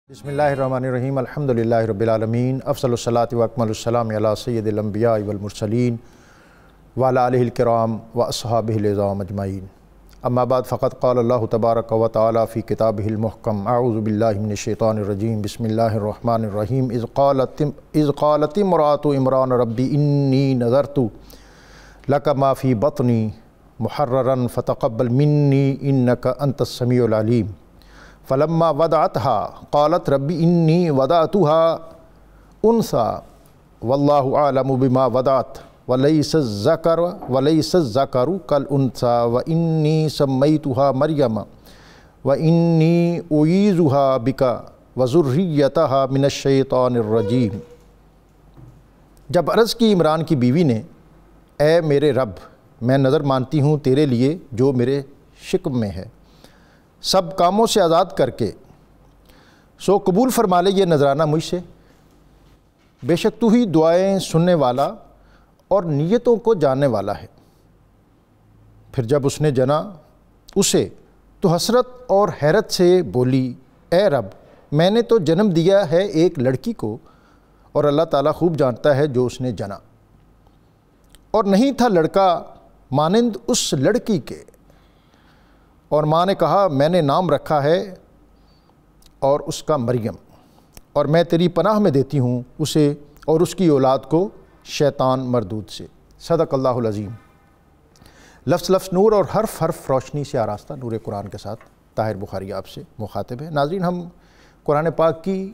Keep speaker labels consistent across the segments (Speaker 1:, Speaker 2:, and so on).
Speaker 1: بسم اللہ الرحمن الرحیم الحمدللہ رب العالمین افضل الصلاۃ و اکمل السلام علی سید الانبیاء والمرسلین وعلی آلہ الکرام و اصحابہ العظام اجمعین اما بعد فقد قال اللہ تبارک و تعالی فی کتابہ المحکم اعوذ باللہ من الشیطان الرجیم بسم اللہ الرحمن الرحیم اذ قالت امرأة عمران ربی انی نذرت لک ما فی بطنی محررا فتقبل منی انک انت السمیع العلیم فلما وضعتها قالت ربی انی وضعتها انثى واللہ اعلم بما وضعت وليس الذکر كالانثى وانی سمیتها مریم وانی اعیذها بک وذریتها من الشیطان الرجیم۔ جب عرض کی عمران کی بیوی نے، اے میرے رب، میں نظر مانتی ہوں تیرے لیے جو میرے شکم میں ہے، سب کاموں سے آزاد کر کے، سو قبول فرما لے یہ نذرانہ مجھ سے، بے شک تو ہی دعائیں سننے والا اور نیتوں کو جاننے والا ہے۔ پھر جب اس نے جنا اسے تو حسرت اور حیرت سے بولی، اے رب، میں نے تو جنم دیا ہے ایک لڑکی کو، اور اللہ تعالیٰ خوب جانتا ہے جو اس نے جنا، اور نہیں تھا لڑکا مانند اس لڑکی کے۔ اور ماں نے کہا، میں نے نام رکھا ہے اور اس کا مریم، اور میں تیری پناہ میں دیتی ہوں اسے اور اس کی اولاد کو شیطان مردود سے۔ صدق اللہ العظیم۔ لفظ لفظ نور اور حرف حرف روشنی سے آراستہ نور قرآن کے ساتھ طاہر بخاری آپ سے مخاطب ہے۔ ناظرین، ہم قرآن پاک کی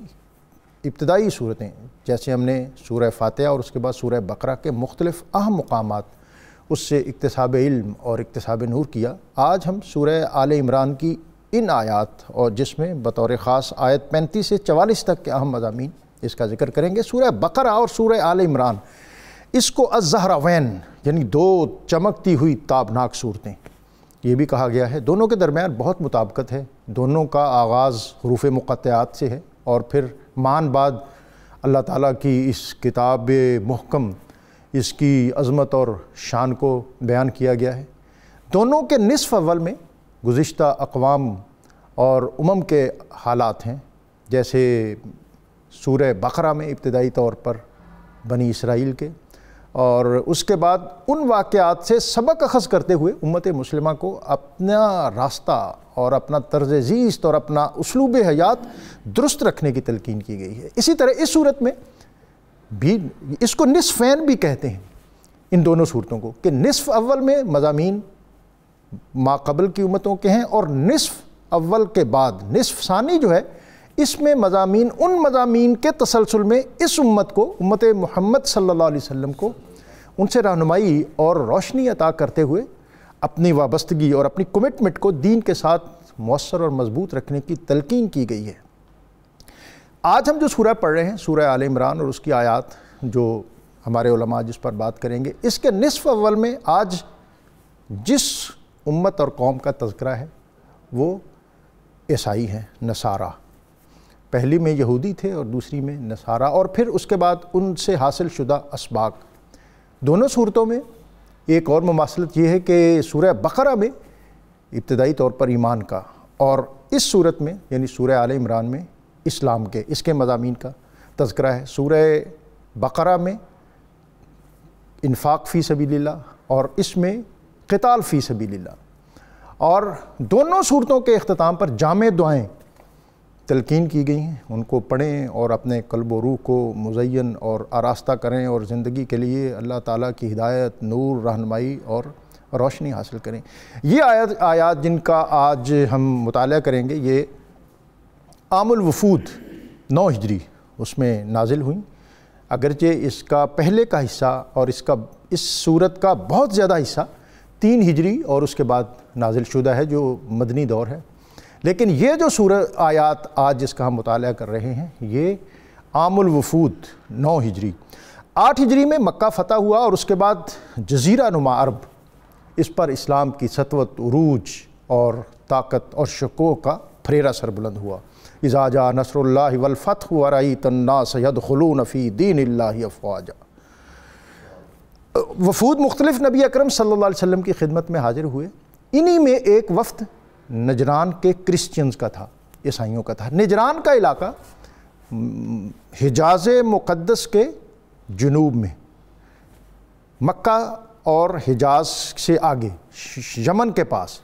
Speaker 1: ابتدائی صورتیں، جیسے ہم نے سورہ فاتحہ اور اس کے بعد سورہ بقرہ کے مختلف اہم مقامات، اس سے اکتساب علم اور اکتساب نور کیا۔ آج ہم سورہ آل عمران کی ان آیات، اور جس میں بطور خاص آیت 35 سے 44 تک کے اہم مضامین، اس کا ذکر کریں گے۔ سورہ بقرہ اور سورہ آل عمران، اس کو الزہراوین یعنی دو چمکتی ہوئی تابناک صورتیں یہ بھی کہا گیا ہے۔ دونوں کے درمیان بہت مطابقت ہے، دونوں کا آغاز حروف مقطعات سے ہے، اور پھر مان بعد اللہ تعالیٰ کی اس کتاب محکم، اس کی عظمت اور شان کو بیان کیا گیا ہے۔ دونوں کے نصف اول میں گزشتہ اقوام اور امم کے حالات ہیں، جیسے سورہ بقرہ میں ابتدائی طور پر بنی اسرائیل کے، اور اس کے بعد ان واقعات سے سبق اخذ کرتے ہوئے امت مسلمہ کو اپنا راستہ اور اپنا طرز زیست اور اپنا اسلوب حیات درست رکھنے کی تلقین کی گئی ہے۔ اسی طرح اس صورت میں بھی، اس کو نصفین بھی کہتے ہیں ان دونوں صورتوں کو، کہ نصف اول میں مضامین ما قبل کی امتوں کے ہیں، اور نصف اول کے بعد نصف ثانی جو ہے، اس میں مضامین ان مضامین کے تسلسل میں اس امت کو، امت محمد صلی اللہ علیہ وسلم کو، ان سے رہنمائی اور روشنی عطا کرتے ہوئے اپنی وابستگی اور اپنی کمٹمنٹ کو دین کے ساتھ مؤثر اور مضبوط رکھنے کی تلقین کی گئی ہے۔ آج ہم جو سورہ پڑھ رہے ہیں، سورہ آل عمران، اور اس کی آیات جو ہمارے علماء جس پر بات کریں گے، اس کے نصف اول میں آج جس امت اور قوم کا تذکرہ ہے وہ عیسائی ہیں، نصارہ۔ پہلی میں یہودی تھے اور دوسری میں نصارہ، اور پھر اس کے بعد ان سے حاصل شدہ اسباق۔ دونوں صورتوں میں ایک اور مماثلت یہ ہے کہ سورہ بقرہ میں ابتدائی طور پر ایمان کا، اور اس صورت میں یعنی سورہ آل عمران میں اسلام کے، اس کے مضامین کا تذکرہ ہے۔ سورہ بقرہ میں انفاق فی سبیل اللہ، اور اس میں قتال فی سبیل اللہ، اور دونوں صورتوں کے اختتام پر جامع دعائیں تلقین کی گئی ہیں۔ ان کو پڑھیں اور اپنے قلب و روح کو مزین اور آراستہ کریں، اور زندگی کے لیے اللہ تعالیٰ کی ہدایت، نور، رہنمائی اور روشنی حاصل کریں۔ یہ آیات جن کا آج ہم مطالعہ کریں گے، یہ عام الوفود 9 ہجری اس میں نازل ہوئیں، اگرچہ اس کا پہلے کا حصہ اور اس صورت کا بہت زیادہ حصہ 3 ہجری اور اس کے بعد نازل شدہ ہے، جو مدنی دور ہے۔ لیکن یہ جو سورت آیات آج جس کا ہم مطالعہ کر رہے ہیں، یہ عام الوفود 9 ہجری۔ 8 ہجری میں مکہ فتح ہوا، اور اس کے بعد جزیرہ نما عرب، اس پر اسلام کی سطوت، عروج اور طاقت اور شکوہ کا پھریرا سر بلند ہوا۔ اذا جاء نصر اللہ والفتح ورأیت الناس يدخلون فی دین اللہ افواجا۔ وفود مختلف نبی اکرم صلی اللہ علیہ وسلم کی خدمت میں حاضر ہوئے۔ انہی میں ایک وفد نجران کے کرسچنز کا تھا۔ عیسائیوں کا تھا۔ نجران کا علاقہ حجاز مقدس کے جنوب میں، مکہ اور حجاز سے آگے یمن کے پاس،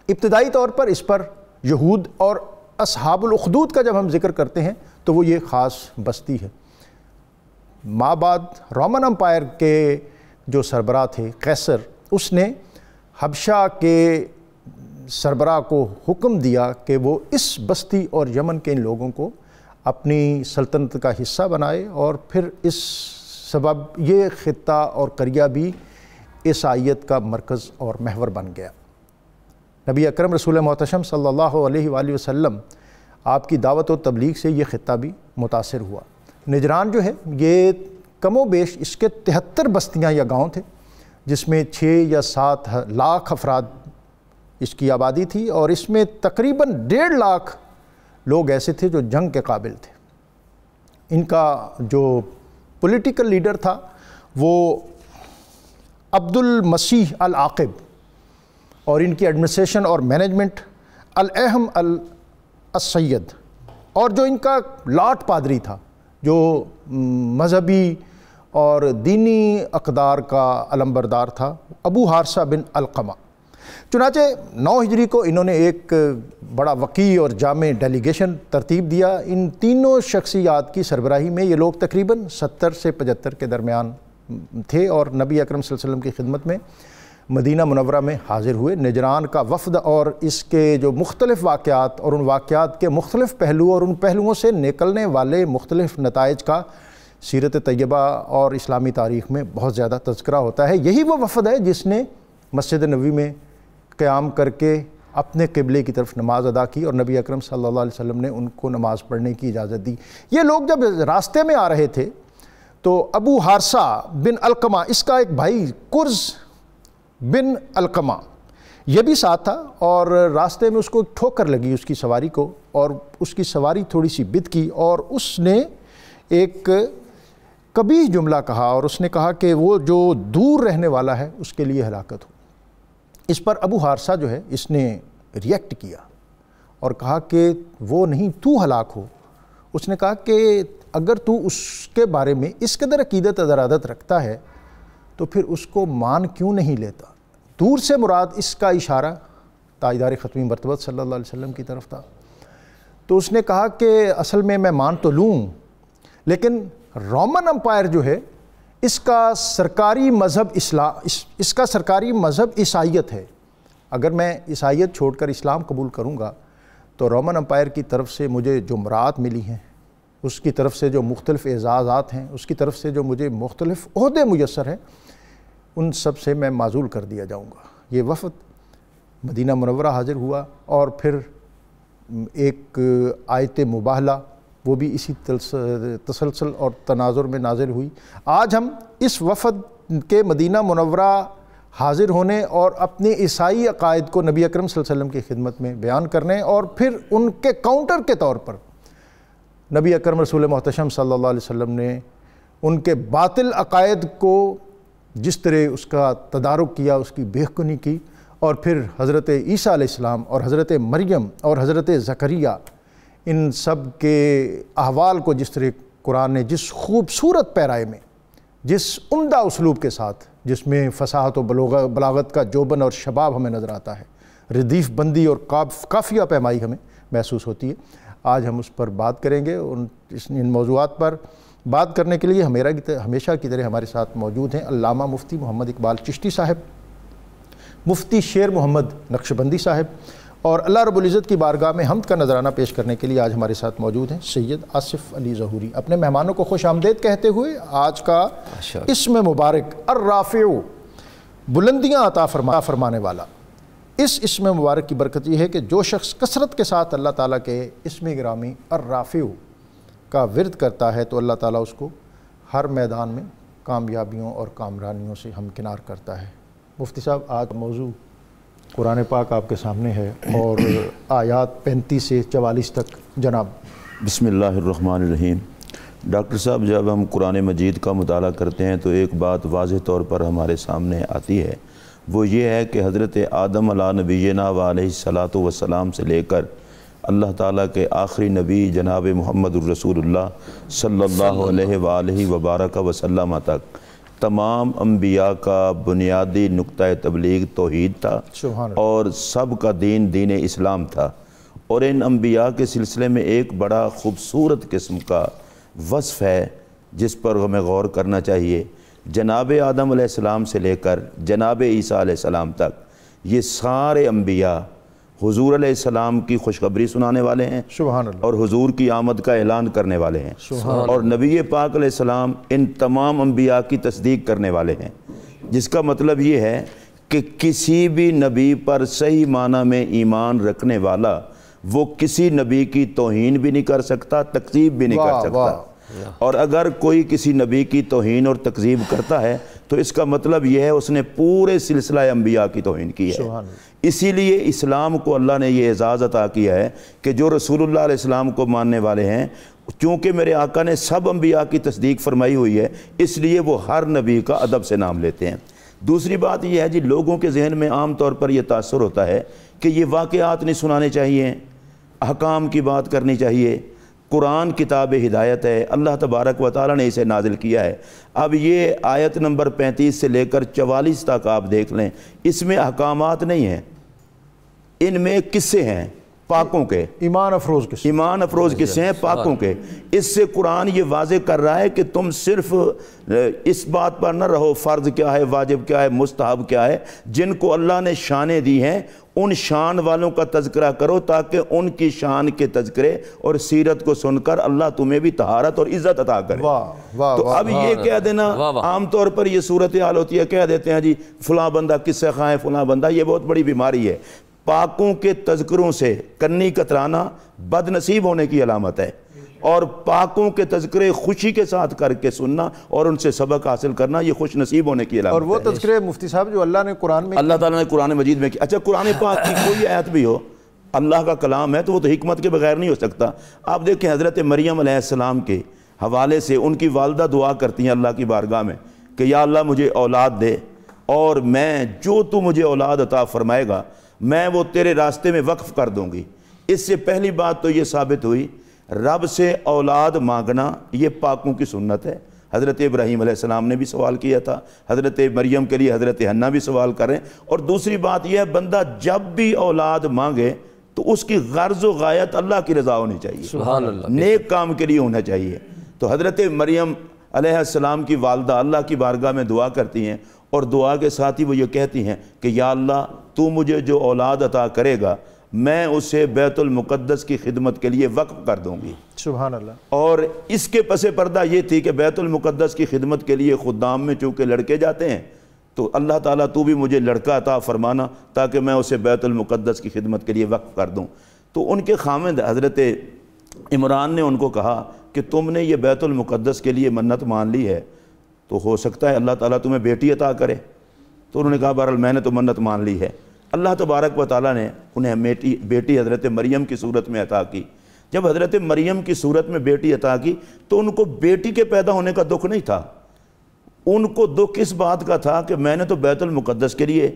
Speaker 1: ابتدائی طور پر اس پر یہود اور اصحاب الاخدود کا جب ہم ذکر کرتے ہیں تو وہ یہ خاص بستی ہے۔ ماں بعد رومن امپائر کے جو سربراہ تھے قیصر، اس نے حبشہ کے سربراہ کو حکم دیا کہ وہ اس بستی اور یمن کے ان لوگوں کو اپنی سلطنت کا حصہ بنائے، اور پھر اس سبب یہ خطہ اور قریہ بھی عیسائیت کا مرکز اور محور بن گیا۔ نبی اکرم رسول محتشم صلی اللہ علیہ وآلہ وسلم آپ کی دعوت و تبلیغ سے یہ خطہ بھی متاثر ہوا۔ نجران جو ہے یہ کم و بیش اس کے 73 بستیاں یا گاؤں تھے، جس میں 6 یا 7 لاکھ افراد اس کی آبادی تھی، اور اس میں تقریباً 1.5 لاکھ لوگ ایسے تھے جو جنگ کے قابل تھے۔ ان کا جو پولیٹیکل لیڈر تھا وہ عبد المسیح العاقب، اور ان کی ایڈمنسٹریشن اور مینجمنٹ الاہم السید، اور جو ان کا لاٹ پادری تھا جو مذہبی اور دینی اقدار کا علمبردار تھا، ابو حارثہ بن علقمہ۔ چنانچہ 9 ہجری کو انہوں نے ایک بڑا وقیع اور جامع ڈیلیگیشن ترتیب دیا۔ ان تینوں شخصیات کی سربراہی میں یہ لوگ تقریباً 70 سے 75 کے درمیان تھے، اور نبی اکرم صلی اللہ علیہ وسلم کی خدمت میں مدینہ منورہ میں حاضر ہوئے۔ نجران کا وفد اور اس کے جو مختلف واقعات اور ان واقعات کے مختلف پہلو اور ان پہلوؤں سے نکلنے والے مختلف نتائج کا سیرت طیبہ اور اسلامی تاریخ میں بہت زیادہ تذکرہ ہوتا ہے۔ یہی وہ وفد ہے جس نے مسجد نبوی میں قیام کر کے اپنے قبلے کی طرف نماز ادا کی، اور نبی اکرم صلی اللہ علیہ وسلم نے ان کو نماز پڑھنے کی اجازت دی۔ یہ لوگ جب راستے میں آ رہے تھے تو ابو حارثہ بن علقمہ، اس کا ایک بھائی کرز بن علقمہ، یہ بھی ساتھ تھا، اور راستے میں اس کو ٹھوکر لگی اس کی سواری کو، اور اس کی سواری تھوڑی سی بد کی، اور اس نے ایک قبیح جملہ کہا، اور اس نے کہا کہ وہ جو دور رہنے والا ہے اس کے لیے ہلاکت ہو۔ اس پر ابو حارثہ جو ہے اس نے ریئیکٹ کیا اور کہا کہ وہ نہیں، تو ہلاک ہو۔ اس نے کہا کہ اگر تو اس کے بارے میں اس قدر عقیدت ارادت رکھتا ہے تو پھر اس کو مان کیوں نہیں لیتا؟ دور سے مراد اس کا اشارہ تاجدار ختمی مرتبت صلی اللہ علیہ وسلم کی طرف تھا۔ تو اس نے کہا کہ اصل میں مان تو لوں، لیکن رومن امپائر جو ہے اس کا سرکاری مذہب اس کا سرکاری مذہب عیسائیت ہے۔ اگر میں عیسائیت چھوڑ کر اسلام قبول کروں گا تو رومن امپائر کی طرف سے مجھے جو مراد ملی ہیں، اس کی طرف سے جو مختلف اعزازات ہیں، اس کی طرف سے جو مجھے مختلف عہدے میسر ہیں، ان سب سے میں معزول کر دیا جاؤں گا۔ یہ وفد مدینہ منورہ حاضر ہوا، اور پھر ایک آیت مباہلہ وہ بھی اسی تسلسل اور تناظر میں نازل ہوئی۔ آج ہم اس وفد کے مدینہ منورہ حاضر ہونے اور اپنے عیسائی عقائد کو نبی اکرم صلی اللہ علیہ وسلم کی خدمت میں بیان کرنے، اور پھر ان کے کاؤنٹر کے طور پر نبی اکرم رسول محتشم صلی اللہ علیہ وسلم نے ان کے باطل عقائد کو جس طرح اس کا تدارک کیا، اس کی بےخونی کی، اور پھر حضرت عیسیٰ علیہ السلام اور حضرت مریم اور حضرت زکریا، ان سب کے احوال کو جس طرح قرآن نے جس خوبصورت پیرائے میں، جس عمدہ اسلوب کے ساتھ، جس میں فصاحت و بلاغت کا جوبن اور شباب ہمیں نظر آتا ہے، ردیف بندی اور قافیہ پیمائی ہمیں محسوس ہوتی ہے، آج ہم اس پر بات کریں گے۔ ان موضوعات پر بات کرنے کے لیے ہمیشہ کی طرح ہمارے ساتھ موجود ہیں علامہ مفتی محمد اقبال چشتی صاحب، مفتی شیر محمد نقشبندی صاحب، اور اللہ رب العزت کی بارگاہ میں حمد کا نذرانہ پیش کرنے کے لیے آج ہمارے ساتھ موجود ہیں سید آصف علی ظہوری۔ اپنے مہمانوں کو خوش آمدید کہتے ہوئے آج کا اسم مبارک الرافع، بلندیاں عطا فرمانے والا، اس اسم مبارک کی برکت یہ ہے کہ جو شخص کثرت کے ساتھ اللہ تعالیٰ کے اسم گرامی الرافع کا ورد کرتا ہے تو اللہ تعالیٰ اس کو ہر میدان میں کامیابیوں اور کامرانیوں سے ہمکنار کرتا ہے۔ مفتی صاحب، آج موضوع قرآن پاک آپ کے سامنے ہے، اور آیات 35 سے 44 تک جناب۔
Speaker 2: بسم اللہ الرحمن الرحیم۔ ڈاکٹر صاحب، جب ہم قرآن مجید کا مطالعہ کرتے ہیں تو ایک بات واضح طور پر ہمارے سامنے آتی ہے، وہ یہ ہے کہ حضرت آدم علیہ نبینا و علیہ الصلاۃ والسلام سے لے کر اللہ تعالیٰ کے آخری نبی جناب محمد الرسول اللہ صلی اللہ علیہ وآلہ وبارک وسلم تک تمام انبیاء کا بنیادی نقطہ تبلیغ توحید تھا اور سب کا دین دین اسلام تھا۔ اور ان انبیاء کے سلسلے میں ایک بڑا خوبصورت قسم کا وصف ہے جس پر ہمیں غور کرنا چاہیے۔ جناب آدم علیہ السلام سے لے کر جناب عیسیٰ علیہ السلام تک یہ سارے انبیاء حضور علیہ السلام کی خوشخبری سنانے والے ہیں اور حضور کی آمد کا اعلان کرنے والے ہیں، اور نبی پاک علیہ السلام ان تمام انبیاء کی تصدیق کرنے والے ہیں، جس کا مطلب یہ ہے کہ کسی بھی نبی پر صحیح معنی میں ایمان رکھنے والا وہ کسی نبی کی توہین بھی نہیں کر سکتا، تکذیب بھی نہیں کر سکتا۔ اور اگر کوئی کسی نبی کی توہین اور تکذیب کرتا ہے تو اس کا مطلب یہ ہے اس نے پورے سلسلہ انبیاء کی توہین کی ہے۔ اسی لیے اسلام کو اللہ نے یہ اعزاز عطا کیا ہے کہ جو رسول اللہ علیہ السلام کو ماننے والے ہیں، چونکہ میرے آقا نے سب انبیاء کی تصدیق فرمائی ہوئی ہے، اس لیے وہ ہر نبی کا ادب سے نام لیتے ہیں۔ دوسری بات یہ ہے جی، لوگوں کے ذہن میں عام طور پر یہ تاثر ہوتا ہے کہ یہ واقعات نہیں سنانے چاہیے، احکام کی بات کرنی چاہیے۔ قرآن کتاب ہدایت ہے، اللہ تبارک و تعالیٰ نے اسے نازل کیا ہے۔ اب یہ آیت نمبر 35 سے لے کر 44 تک آپ دیکھ لیں، اس میں احکامات نہیں ہیں، ان میں قصے ہیں پاکوں کے، ایمان افروز قصے ہیں پاکوں کے۔ اس سے قرآن یہ واضح کر رہا ہے کہ تم صرف اس بات پر نہ رہو فرض کیا ہے، واجب کیا ہے، مستحب کیا ہے، جن کو اللہ نے شانیں دی ہیں ان شان والوں کا تذکرہ کرو تاکہ ان کی شان کے تذکرے اور سیرت کو سن کر اللہ تمہیں بھی طہارت اور عزت عطا کرے۔ تو اب یہ کہہ دینا، عام طور پر یہ صورتحال ہوتی ہے، کہہ دیتے ہیں جی فلاں بندہ قصہ خواہ ہے، فلاں بندہ، یہ بہت بڑی بیماری ہے۔ پاکوں کے تذکروں سے کنی کترانا بد نصیب ہونے کی علامت ہے، اور پاکوں کے تذکرے خوشی کے ساتھ کر کے سننا اور ان سے سبق حاصل کرنا یہ خوش نصیب ہونے کی علامت ہے۔
Speaker 1: اور وہ تذکرے مفتی صاحب جو اللہ نے قرآن میں،
Speaker 2: اللہ تعالیٰ نے قرآن مجید میں کیا۔ اچھا، قرآن پاک کی کوئی آیت بھی ہو، اللہ کا کلام ہے تو وہ تو حکمت کے بغیر نہیں ہو سکتا۔ آپ دیکھیں حضرت مریم علیہ السلام کے حوالے سے ان کی والدہ دعا کرتی ہیں اللہ کی بارگاہ میں کہ یا اللہ مجھے اولاد دے، اور میں جو تو مجھے اولاد عطا فرمائے گا میں وہ تیرے راستے میں وقف کر دوں گی۔ اس سے پہلی بات تو یہ ثابت ہوئی رب سے اولاد مانگنا یہ پاکوں کی سنت ہے۔ حضرت ابراہیم علیہ السلام نے بھی سوال کیا تھا، حضرت مریم کے لیے حضرت حنا بھی سوال کریں۔ اور دوسری بات یہ ہے بندہ جب بھی اولاد مانگے تو اس کی غرض و غایت اللہ کی رضا ہونی چاہیے، سبحان اللہ، نیک کام کے لیے ہونا چاہیے۔ تو حضرت مریم علیہ السلام کی والدہ اللہ کی بارگاہ میں دعا کرتی ہیں، اور دعا کے ساتھ ہی وہ یہ کہتی ہیں کہ یا اللہ تو مجھے جو اولاد عطا کرے گا میں اسے بیت المقدس کی خدمت کے لیے وقف کر دوں گی، سبحان اللہ۔ اور اس کے پس پردہ یہ تھی کہ بیت المقدس کی خدمت کے لیے خدام میں چونکہ لڑکے جاتے ہیں تو اللہ تعالیٰ تو بھی مجھے لڑکا عطا فرمانا تاکہ میں اسے بیت المقدس کی خدمت کے لیے وقف کر دوں۔ تو ان کے خامند حضرت عمران نے ان کو کہا کہ تم نے یہ بیت المقدس کے لیے منت مان لی ہے تو ہو سکتا ہے اللہ تعالیٰ تمہیں بیٹی عطا کرے۔ تو انہوں نے کہا بہرحال میں نے تو منت مان لی ہے۔ اللہ تبارک و تعالیٰ نے انہیں بیٹی حضرت مریم کی صورت میں عطا کی۔ جب حضرت مریم کی صورت میں بیٹی عطا کی تو ان کو بیٹی کے پیدا ہونے کا دکھ نہیں تھا، ان کو دکھ اس بات کا تھا کہ میں نے تو بیت المقدس کے لیے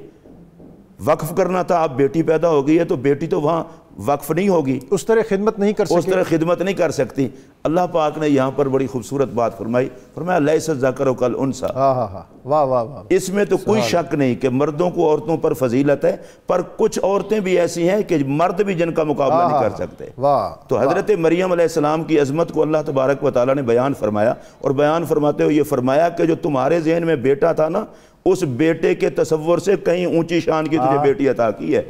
Speaker 2: وقف کرنا تھا، اب بیٹی پیدا ہو گئی ہے تو بیٹی تو وہاں وقف نہیں ہوگی، اس طرح خدمت نہیں کر سکتی۔ اللہ پاک نے یہاں پر بڑی خوبصورت بات فرمائی، فرمایا لیس الذکر کالانثی۔ واہ واہ واہ، اس میں تو کوئی شک نہیں کہ مردوں کو عورتوں پر فضیلت ہے، پر کچھ عورتیں بھی ایسی ہیں کہ مرد بھی جن کا مقابلہ نہیں کر سکتے۔ تو حضرت مریم علیہ السلام کی عظمت کو اللہ تبارک و تعالیٰ نے بیان فرمایا، اور بیان فرماتے ہوئے یہ فرمایا کہ جو تمہارے ذہن میں بیٹا تھا نا اس بیٹے کے تصور سے کہیں اونچی شان کی تجھے بیٹی عطا کی ہے۔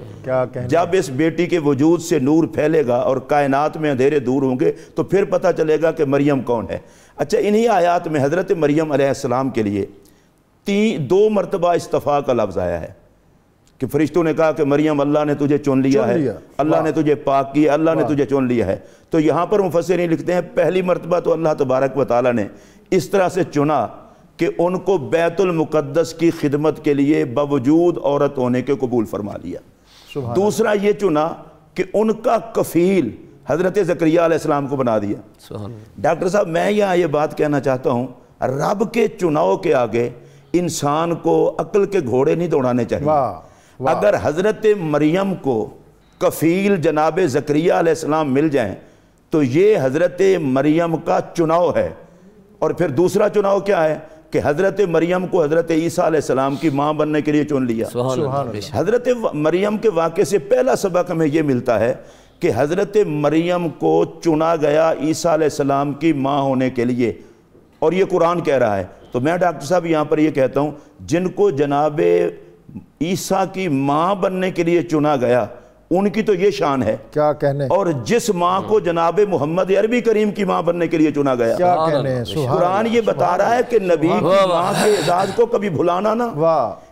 Speaker 2: جب اس بیٹی کے وجود سے نور پھیلے گا اور کائنات میں اندھیرے دور ہوں گے تو پھر پتہ چلے گا کہ مریم کون ہے۔ اچھا، انہی آیات میں حضرت مریم علیہ السلام کے لیے 2 مرتبہ اصطفاء کا لفظ آیا ہے کہ فرشتوں نے کہا کہ مریم اللہ نے تجھے چن لیا ہے، اللہ نے تجھے پاک کیا، اللہ نے تجھے چن لیا ہے۔ تو یہاں پر مفسرین لکھتے ہیں پہلی مرتبہ تو اللہ تبارک و تعالیٰ نے اس طرح سے چنا کہ ان کو بیت المقدس کی خدمت کے لیے باوجود عورت ہونے کے قبول فرما لیا۔ دوسرا یہ چنا کہ ان کا کفیل حضرت زکریا علیہ السلام کو بنا دیا۔ ڈاکٹر صاحب میں یہاں یہ بات کہنا چاہتا ہوں، رب کے چناؤ کے آگے انسان کو عقل کے گھوڑے نہیں دوڑانے چاہیے۔ اگر حضرت مریم کو کفیل جناب زکریا علیہ السلام مل جائیں تو یہ حضرت مریم کا چناؤ ہے۔ اور پھر دوسرا چناؤ کیا ہے کہ حضرت مریم کو حضرت عیسیٰ علیہ السلام کی ماں بننے کے لیے چن لیا۔ حضرت مریم کے واقعے سے پہلا سبق ہمیں یہ ملتا ہے کہ حضرت مریم کو چنا گیا عیسیٰ علیہ السلام کی ماں ہونے کے لیے، اور یہ قرآن کہہ رہا ہے۔ تو میں ڈاکٹر صاحب یہاں پر یہ کہتا ہوں، جن کو جناب عیسیٰ کی ماں بننے کے لیے چنا گیا ان کی تو یہ شان ہے،
Speaker 1: کیا کہنے،
Speaker 2: اور جس ماں کو جناب محمد عربی کریم کی ماں بننے کے لیے چنا گیا،
Speaker 1: کیا کہنے،
Speaker 2: قرآن یہ بتا رہا ہے کہ نبی کی ماں کے اعزاز کو کبھی بھلانا نہ۔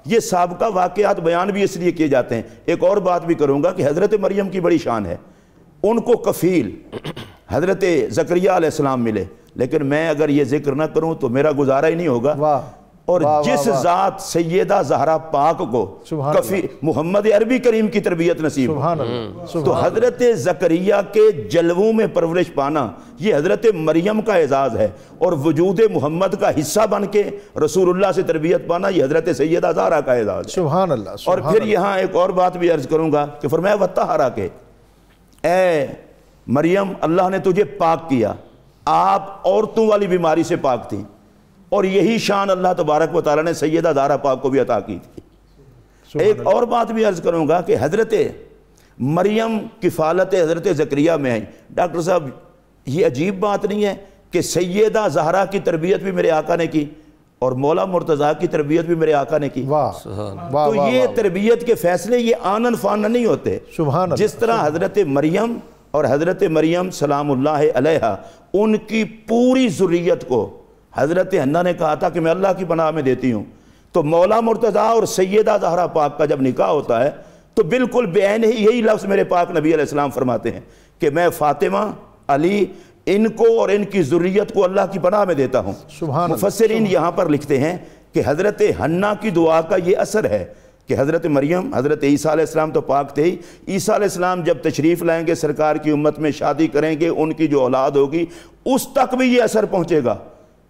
Speaker 2: یہ سابقہ واقعات بیان بھی اس لیے کیے جاتے ہیں۔ ایک اور بات بھی کروں گا کہ حضرت مریم کی بڑی شان ہے، ان کو کفیل حضرت زکریا علیہ السلام ملے، لیکن میں اگر یہ ذکر نہ کروں تو میرا گزارا ہی نہیں ہوگا۔ اور جس ذات سیدہ زہرا پاک کو کفیل محمد عربی کریم کی تربیت نصیب، تو حضرت زکریا کے جلووں میں پرورش پانا یہ حضرت مریم کا اعزاز ہے، اور وجود محمد کا حصہ بن کے رسول اللہ سے تربیت پانا یہ حضرت سیدہ زہرا کا اعزاز ہے۔
Speaker 1: سبحان اللہ۔
Speaker 2: اور پھر یہاں ایک اور بات بھی عرض کروں گا کہ فرمایا وَطَّہَرَا کے، اے مریم اللہ نے تجھے پاک کیا، آپ عورتوں والی بیماری سے پاک تھیں، اور یہی شان اللہ تبارک و تعالیٰ نے سیدہ زہرا پاک کو بھی عطا کی تھی۔ ایک اور بات بھی عرض کروں گا کہ حضرت مریم کفالت حضرت زکریا میں ہے۔ ڈاکٹر صاحب یہ عجیب بات نہیں ہے کہ سیدہ زہرا کی تربیت بھی میرے آقا نے کی اور مولا مرتضیٰ کی تربیت بھی میرے آقا نے کی۔ تو یہ تربیت کے فیصلے یہ آنن فانن نہیں ہوتے۔ جس طرح حضرت مریم اور حضرت مریم سلام اللہ علیہا ان کی پوری ذریت کو حضرت حنا نے کہا تھا کہ میں اللہ کی پناہ میں دیتی ہوں، تو مولا مرتضیٰ اور سیدہ زہرا پاک کا جب نکاح ہوتا ہے تو بالکل بعین ہی یہی لفظ میرے پاک نبی علیہ السلام فرماتے ہیں کہ میں فاطمہ، علی، ان کو اور ان کی ذریت کو اللہ کی پناہ میں دیتا ہوں۔ مفسرین یہاں پر لکھتے ہیں کہ حضرت حنا کی دعا کا یہ اثر ہے کہ حضرت مریم، حضرت عیسیٰ علیہ السلام تو پاک تھے ہی، عیسیٰ علیہ السلام جب تشریف لائیں گے سرکار کی امت میں، شادی کریں گے، ان کی جو اولاد ہوگی اس تک بھی یہ اثر پہنچے گا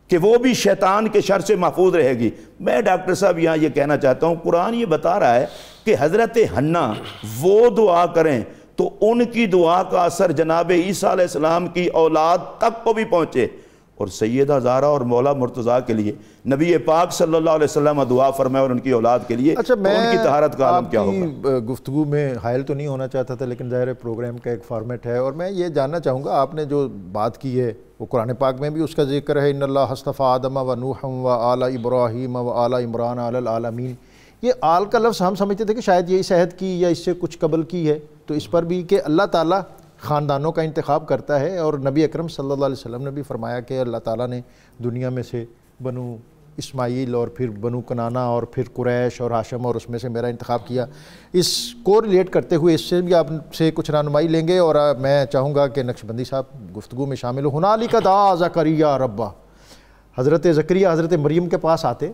Speaker 2: کہ وہ بھی شیطان کے شر سے محفوظ رہے گی۔ میں ڈاکٹر صاحب یہاں یہ کہنا چاہتا ہوں، قرآن یہ بتا رہا ہے کہ حضرت حنا وہ دعا کریں تو ان کی دعا کا اثر جناب عیسیٰ علیہ السلام کی اولاد تک کو بھی پہنچے، اور سیدہ زہرا اور مولا مرتضیٰ کے لیے نبی پاک صلی اللہ علیہ وسلم دعا فرمائے اور ان کی اولاد کے لیے، تو ان کی طہارت کا عالم کیا ہوگا۔
Speaker 1: آپ کی گفتگو میں حائل تو نہیں ہونا چاہتا تھا، لیکن ظاہر پروگرام کا ایک فارمیٹ ہے، اور میں یہ جاننا چاہوں گا آپ نے جو بات کی ہے وہ قرآن پاک میں بھی اس کا ذکر ہے، ان اللہ اصطفیٰ آدم و نوح و آل ابراہیم و آل عمران علی العالمین۔ یہ آل کا لفظ ہم سمجھتے تھے کہ شاید یہ اس عہد کی یا اس سے کچھ قبل کی ہے، تو اس پر بھی کہ اللہ تعالیٰ خاندانوں کا انتخاب کرتا ہے، اور نبی اکرم صلی اللہ علیہ وسلم نے بھی فرمایا کہ اللہ تعالیٰ نے دنیا میں سے بنو اسماعیل اور پھر بنو کنانہ اور پھر قریش اور ہاشم اور اس میں سے میرا انتخاب کیا۔ اس کو ریلیٹ کرتے ہوئے اس سے بھی آپ سے کچھ رہنمائی لیں گے، اور میں چاہوں گا کہ نقشبندی صاحب گفتگو میں شامل ہو۔ ہنالک دعا زکریا ربہ، حضرت زکریا حضرت مریم کے پاس آتے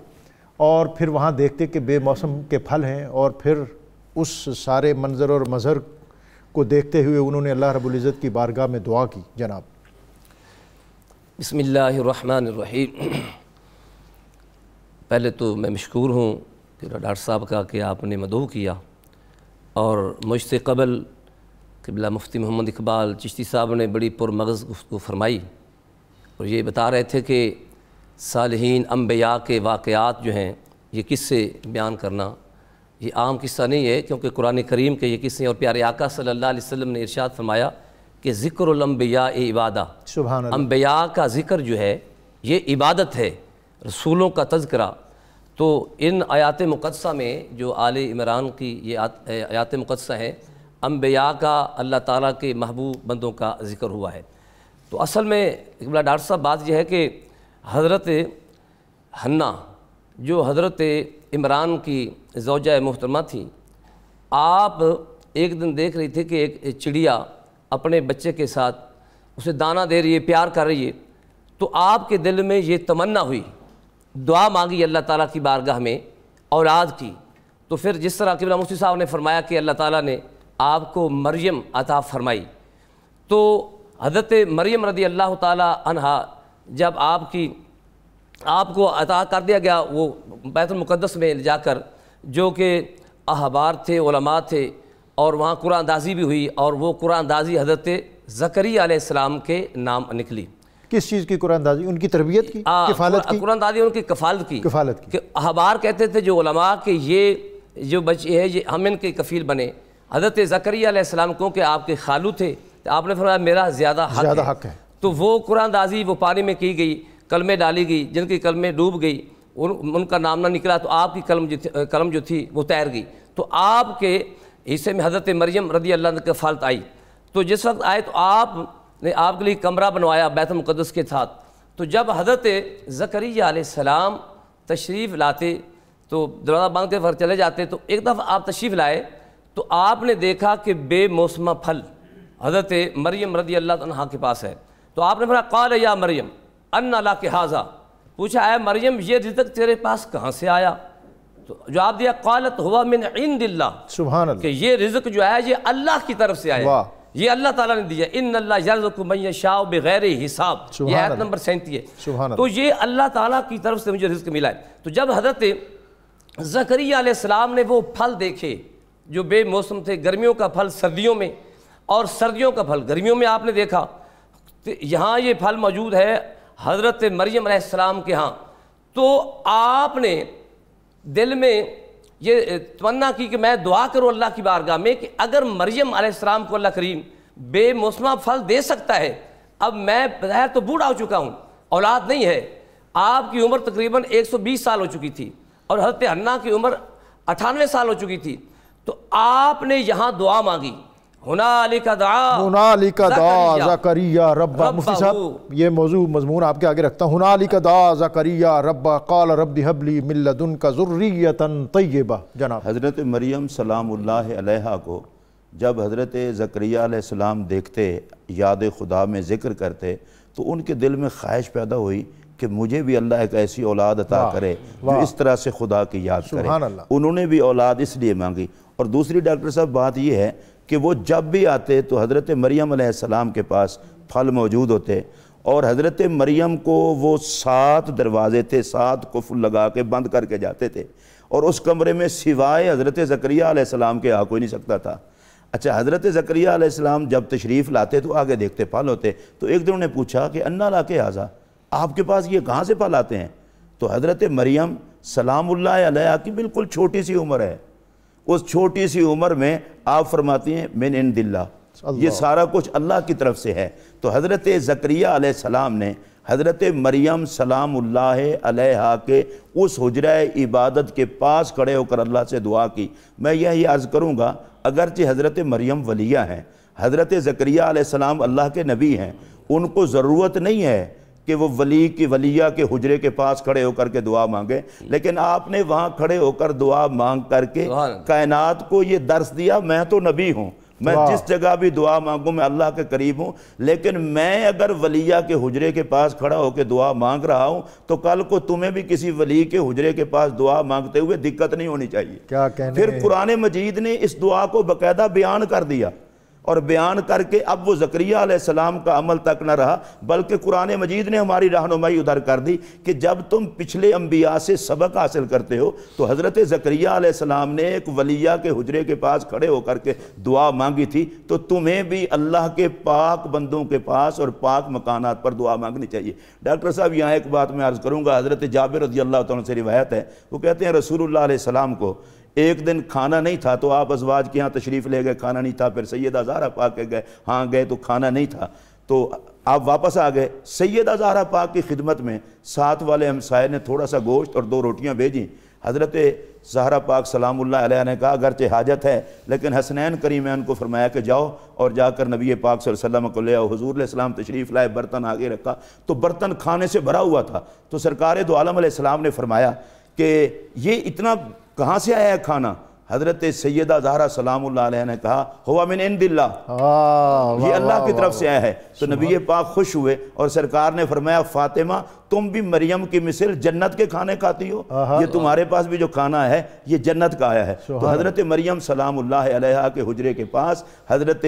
Speaker 1: اور پھر وہاں دیکھتے کہ بے موسم کے پھل ہیں، اور پھر اس سارے منظر اور مظہر کو دیکھتے ہوئے انہوں نے اللہ رب العزت کی بارگاہ میں دعا کی۔ جناب
Speaker 3: بسم اللہ الرحمن الرحیم۔ پہلے تو میں مشکور ہوں کہ ڈاکٹر صاحب کا کہ آپ نے مدعو کیا، اور مجھ سے قبل قبلہ مفتی محمد اقبال چشتی صاحب نے بڑی پرمغز گفتگو فرمائی، اور یہ بتا رہے تھے کہ صالحین انبیاء کے واقعات جو ہیں یہ قصے بیان کرنا یہ عام قصہ نہیں ہے، کیونکہ قرآن کریم کے یہ قصے، اور پیارے آقا صلی اللہ علیہ وسلم نے ارشاد فرمایا کہ ذکر الانبیاء عبادہ،
Speaker 1: سبحان اللہ،
Speaker 3: انبیاء کا ذکر جو ہے یہ عبادت ہے، رسولوں کا تذکرہ۔ تو ان آیات مقدسہ میں جو آل عمران کی یہ آیات مقدسہ ہیں، انبیاء کا اللہ تعالیٰ کے محبوب بندوں کا ذکر ہوا ہے۔ تو اصل میں ڈاکٹر صاحب بات یہ ہے کہ حضرت حنا جو حضرت عمران کی زوجہ محترمہ تھیں، آپ ایک دن دیکھ رہی تھی کہ ایک چڑیا اپنے بچے کے ساتھ اسے دانہ دے رہی ہے، پیار کر رہی ہے، تو آپ کے دل میں یہ تمنا ہوئی، دعا مانگی اللہ تعالیٰ کی بارگاہ میں اولاد کی۔ تو پھر جس طرح قبلہ مفتی صاحب نے فرمایا کہ اللہ تعالیٰ نے آپ کو مریم عطا فرمائی، تو حضرت مریم رضی اللہ تعالیٰ عنہا جب آپ کو عطا کر دیا گیا وہ بیت المقدس میں جا کر، جو کہ احبار تھے، علماء تھے، اور وہاں قرآن اندازی بھی ہوئی، اور وہ قرآن اندازی حضرت زکریا علیہ السلام کے نام نکلی۔
Speaker 1: کس چیز کی قرآن اندازی؟ ان کی تربیت کی، کفالت کی؟
Speaker 3: قرآن اندازی ان کی کفالت کی۔ کہ احبار کہتے تھے جو علماء کہ یہ جو بچے ہے یہ ہم ان کے کفیل بنے۔ حضرت زکریا علیہ السلام کو کہ آپ کے خالو تھے، تو آپ نے فرمایا میرا زیادہ حق ہے۔ تو وہ قرآن اندازی وہ پانی میں کی گئی، کلمیں ڈالی گئی، جن کی کلمیں ڈوب گئی، ان کا نام نہ نکلا، تو آپ کی قلم جو تھی وہ تیر گئی۔ تو آپ کے حصے میں حضرت مریم رضی اللہ عنہ کی کفالت آئی۔ تو جس وقت آئے تو آپ نے آپ کے لیے کمرہ بنوایا بیت المقدس کے ساتھ۔ تو جب حضرت زکریا علیہ السلام تشریف لاتے تو دروازہ بند کے پھر چلے جاتے، تو ایک دفعہ آپ تشریف لائے تو آپ نے دیکھا کہ بے موسمہ پھل حضرت مریم رضی اللہ عنہ کے پاس ہے۔ تو آپ نے فرمایا قال یا مریم انا لک ھذا، پوچھا اے مریم یہ رزق تیرے پاس کہاں سے آیا؟ تو جواب دیا قالت ہوا من عند اللہ،
Speaker 1: سبحان اللہ،
Speaker 3: کہ یہ رزق جو ہے یہ اللہ کی طرف سے آیا، یہ اللہ تعالیٰ نے دیا۔ ان اللہ یرزق من یشاء بغیر حساب، یہ آیت نمبر 37 ہے۔ تو یہ اللہ تعالیٰ کی طرف سے مجھے رزق ملا ہے۔ تو جب حضرت زکریا علیہ السلام نے وہ پھل دیکھے جو بے موسم تھے، گرمیوں کا پھل سردیوں میں اور سردیوں کا پھل گرمیوں میں آپ نے دیکھا، تو یہاں یہ پھل موجود ہے حضرت مریم علیہ السلام کے ہاں، تو آپ نے دل میں یہ تمنا کی کہ میں دعا کروں اللہ کی بارگاہ میں کہ اگر مریم علیہ السلام کو اللہ کریم بے موسمہ پھل دے سکتا ہے، اب میں بظاہر تو بوڑھا ہو چکا ہوں، اولاد نہیں ہے، آپ کی عمر تقریباً 120 سال ہو چکی تھی اور حضرت حنا کی عمر 98 سال ہو چکی تھی، تو آپ نے یہاں دعا مانگی، ہنالک
Speaker 1: دعا زکریا ربہ۔ مفتی صاحب یہ موضوع مضمون آپ کے آگے رکھتا ہوں۔ ہنالک دعا زکریا ربہ قال رب ہب لی من لدنک ذریۃ طیبہ۔ جناب
Speaker 2: حضرت مریم سلام اللہ علیہا کو جب حضرت زکریا علیہ السلام دیکھتے، یاد خدا میں ذکر کرتے، تو ان کے دل میں خواہش پیدا ہوئی کہ مجھے بھی اللہ ایک ایسی اولاد عطا کرے جو اس طرح سے خدا کی یاد کرے۔ انہوں نے بھی اولاد اس لیے مانگی۔ اور دوسری ڈاکٹر صاحب بات یہ ہے کہ وہ جب بھی آتے تو حضرت مریم علیہ السلام کے پاس پھل موجود ہوتے، اور حضرت مریم کو وہ 7 دروازے تھے، 7 قفل لگا کے بند کر کے جاتے تھے، اور اس کمرے میں سوائے حضرت زکریا علیہ السلام کے کوئی نہیں سکتا تھا۔ اچھا حضرت زکریا علیہ السلام جب تشریف لاتے تو آگے دیکھتے پھل ہوتے، تو ایک دن انہوں نے پوچھا کہ انا لک ھذا، آپ کے پاس یہ کہاں سے پھل آتے ہیں؟ تو حضرت مریم سلام اللہ علیہا کی بالکل چھوٹی سی عمر ہے، اس چھوٹی سی عمر میں آپ فرماتی ہیں من عند اللہ، یہ سارا کچھ اللہ کی طرف سے ہے۔ تو حضرت زکریا علیہ السلام نے حضرت مریم سلام اللہ علیہا کے اس حجرہ عبادت کے پاس کھڑے ہو کر اللہ سے دعا کی۔ میں یہی عرض کروں گا اگرچہ حضرت مریم ولیہ ہیں، حضرت زکریا علیہ السلام اللہ کے نبی ہیں، ان کو ضرورت نہیں ہے کہ وہ ولی کی ولیہ کے حجرے کے پاس کھڑے ہو کر کے دعا مانگے، لیکن آپ نے وہاں کھڑے ہو کر دعا مانگ کر کے کائنات کو یہ درس دیا میں تو نبی ہوں، میں جس جگہ بھی دعا مانگوں میں اللہ کے قریب ہوں، لیکن میں اگر ولیہ کے حجرے کے پاس کھڑا ہو کے دعا مانگ رہا ہوں تو کل کو تمہیں بھی کسی ولی کے حجرے کے پاس دعا مانگتے ہوئے دقت نہیں ہونی چاہیے۔ پھر قرآن مجید نے اس دعا کو باقاعدہ بیان کر دیا، اور بیان کر کے اب وہ زکریا علیہ السلام کا عمل تک نہ رہا، بلکہ قرآن مجید نے ہماری رہنمائی ادھر کر دی کہ جب تم پچھلے انبیاء سے سبق حاصل کرتے ہو تو حضرت زکریا علیہ السلام نے ایک ولیہ کے حجرے کے پاس کھڑے ہو کر کے دعا مانگی تھی، تو تمہیں بھی اللہ کے پاک بندوں کے پاس اور پاک مکانات پر دعا مانگنی چاہیے۔ ڈاکٹر صاحب یہاں ایک بات میں عرض کروں گا، حضرت جابر رضی اللہ تعالیٰ سے روایت ہے، وہ کہتے ہیں رسول اللہ علیہ السلام کو ایک دن کھانا نہیں تھا، تو آپ ازواج کے ہاں تشریف لے گئے، کھانا نہیں تھا، پھر سیدہ زہرا پاک کے گئے تو کھانا نہیں تھا، تو آپ واپس آ گئے، سیدہ زہرا پاک کی خدمت میں ساتھ والے ہمسائے نے تھوڑا سا گوشت اور 2 روٹیاں بھیجیں۔ حضرت زہرا پاک سلام اللہ علیہ نے کہا اگرچہ حاجت ہے، لیکن حسنین کریمین کو فرمایا کہ جاؤ اور جا کر نبی پاک صلی اللہ علیہ وسلم کو لے آؤ۔ حضور علیہ السلام تشریف لائے، برتن آگے رکھا تو برتن کھانے سے بھرا ہوا تھا، تو سرکار دو عالم علیہ السلام نے فرمایا کہ یہ اتنا کہاں سے آیا ہے کھانا؟ حضرت سیدہ زہرا سلام اللہ علیہ نے کہا ہوا من عند اللہ، یہ اللہ کی طرف سے آیا ہے۔ تو نبی پاک خوش ہوئے اور سرکار نے فرمایا فاطمہ تم بھی مریم کی مثل جنت کے کھانے کھاتی ہو، یہ تمہارے پاس بھی جو کھانا ہے یہ جنت کا آیا ہے۔ تو حضرت مریم سلام اللہ علیہ کے حجرے کے پاس حضرت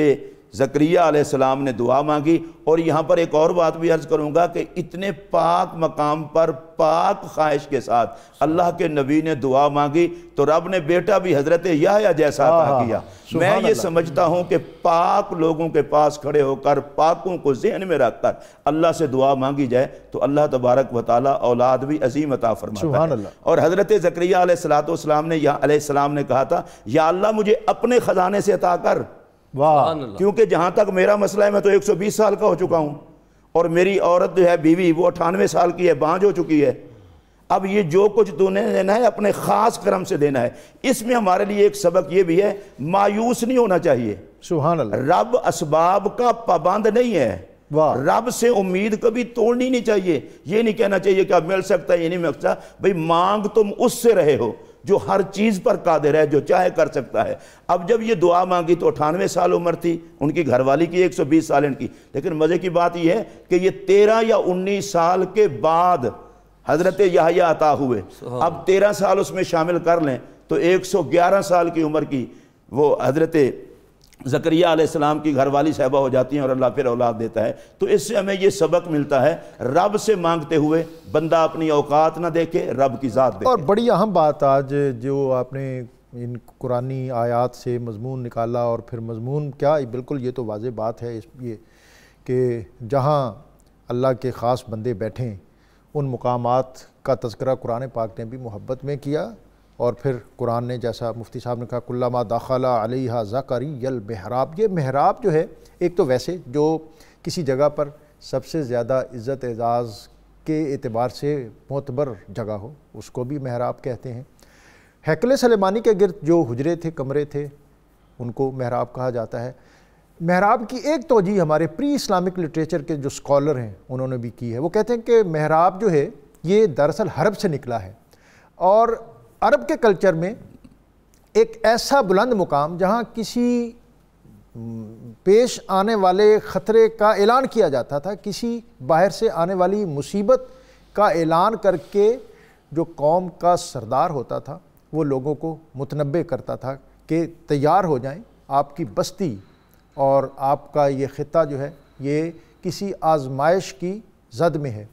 Speaker 2: زکریا علیہ السلام نے دعا مانگی. اور یہاں پر ایک اور بات بھی عرض کروں گا کہ اتنے پاک مقام پر پاک خواہش کے ساتھ اللہ کے نبی نے دعا مانگی تو رب نے بیٹا بھی حضرت یحییٰ جیسا عطا کیا. میں یہ سمجھتا ہوں کہ پاک لوگوں کے پاس کھڑے ہو کر پاکوں کو ذہن میں رکھ کر اللہ سے دعا مانگی جائے تو اللہ تبارک و تعالیٰ اولاد بھی عظیم عطا فرماتا ہے. اور حضرت زکریا علیہ السلام نے کہا تھا یا اللہ مجھے اپنے خزانے سے عطا کر. کیونکہ جہاں تک میرا مسئلہ ہے میں تو 120 سال کا ہو چکا ہوں اور میری عورت جو ہے بیوی وہ 98 سال کی ہے, بانجھ ہو چکی ہے. اب یہ جو کچھ تو نے دینا ہے اپنے خاص کرم سے دینا ہے. اس میں ہمارے لیے ایک سبق یہ بھی ہے مایوس نہیں ہونا چاہیے. سبحان اللہ. رب اسباب کا پابند نہیں ہے. رب سے امید کبھی توڑنی نہیں چاہیے. یہ نہیں کہنا چاہیے کہ اب مل سکتا ہے یہ نہیں مل سکتا. بھئی مانگ تم اس سے رہے ہو جو ہر چیز پر قادر ہے, جو چاہے کر سکتا ہے. اب جب یہ دعا مانگی تو 98 سال عمر تھی, ان کی گھر والی کی 120 سال ان کی. لیکن مزے کی بات یہ ہے کہ یہ 13 یا 19 سال کے بعد حضرت یحییٰ عطا ہوئے. اب 13 سال اس میں شامل کر لیں تو 111 سال کی عمر کی وہ حضرت زکریا علیہ السلام کی گھر والی صاحبہ ہو جاتی ہیں اور اللہ پھر اولاد دیتا ہے. تو اس سے ہمیں یہ سبق ملتا ہے رب سے مانگتے ہوئے بندہ اپنی اوقات نہ دیکھے, رب کی ذات دیکھے.
Speaker 1: اور بڑی اہم بات آج جو آپ نے ان قرآنی آیات سے مضمون نکالا, اور پھر مضمون کیا بالکل یہ تو واضح بات ہے یہ کہ جہاں اللہ کے خاص بندے بیٹھیں ان مقامات کا تذکرہ قرآن پاک نے بھی محبت میں کیا. اور پھر قرآن نے جیسا مفتی صاحب نے کہا کلما دخل علیہا زکریا المحراب. یہ محراب جو ہے ایک تو ویسے جو کسی جگہ پر سب سے زیادہ عزت اعزاز کے اعتبار سے معتبر جگہ ہو اس کو بھی محراب کہتے ہیں. ہیکل سلیمانی کے گرد جو حجرے تھے, کمرے تھے, ان کو محراب کہا جاتا ہے. محراب کی ایک توجیہ ہمارے پری اسلامک لٹریچر کے جو اسکالر ہیں انہوں نے بھی کی ہے. وہ کہتے ہیں کہ محراب جو ہے یہ دراصل حرب سے نکلا ہے, اور عرب کے کلچر میں ایک ایسا بلند مقام جہاں کسی پیش آنے والے خطرے کا اعلان کیا جاتا تھا, کسی باہر سے آنے والی مصیبت کا اعلان کر کے جو قوم کا سردار ہوتا تھا وہ لوگوں کو متنبع کرتا تھا کہ تیار ہو جائیں, آپ کی بستی اور آپ کا یہ خطہ جو ہے یہ کسی آزمائش کی زد میں ہے.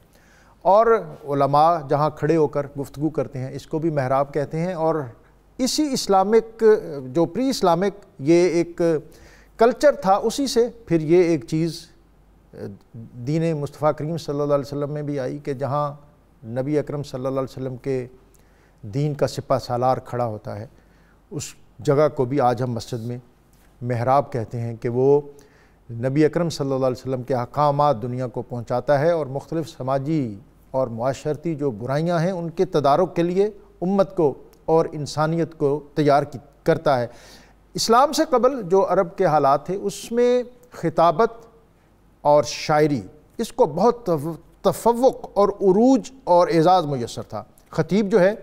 Speaker 1: اور علماء جہاں کھڑے ہو کر گفتگو کرتے ہیں اس کو بھی محراب کہتے ہیں. اور اسی اسلامک جو پری اسلامک یہ ایک کلچر تھا اسی سے پھر یہ ایک چیز دین مصطفیٰ کریم صلی اللہ علیہ وسلم میں بھی آئی کہ جہاں نبی اکرم صلی اللہ علیہ وسلم کے دین کا سپہ سالار کھڑا ہوتا ہے اس جگہ کو بھی آج ہم مسجد میں محراب کہتے ہیں کہ وہ نبی اکرم صلی اللہ علیہ وسلم کے احکامات دنیا کو پہنچاتا ہے اور مختلف سماجی اور معاشرتی جو برائیاں ہیں ان کے تدارک کے لیے امت کو اور انسانیت کو تیار کرتا ہے. اسلام سے قبل جو عرب کے حالات تھے اس میں خطابت اور شاعری اس کو بہت تفوق اور عروج اور اعزاز میسر تھا. خطیب جو ہے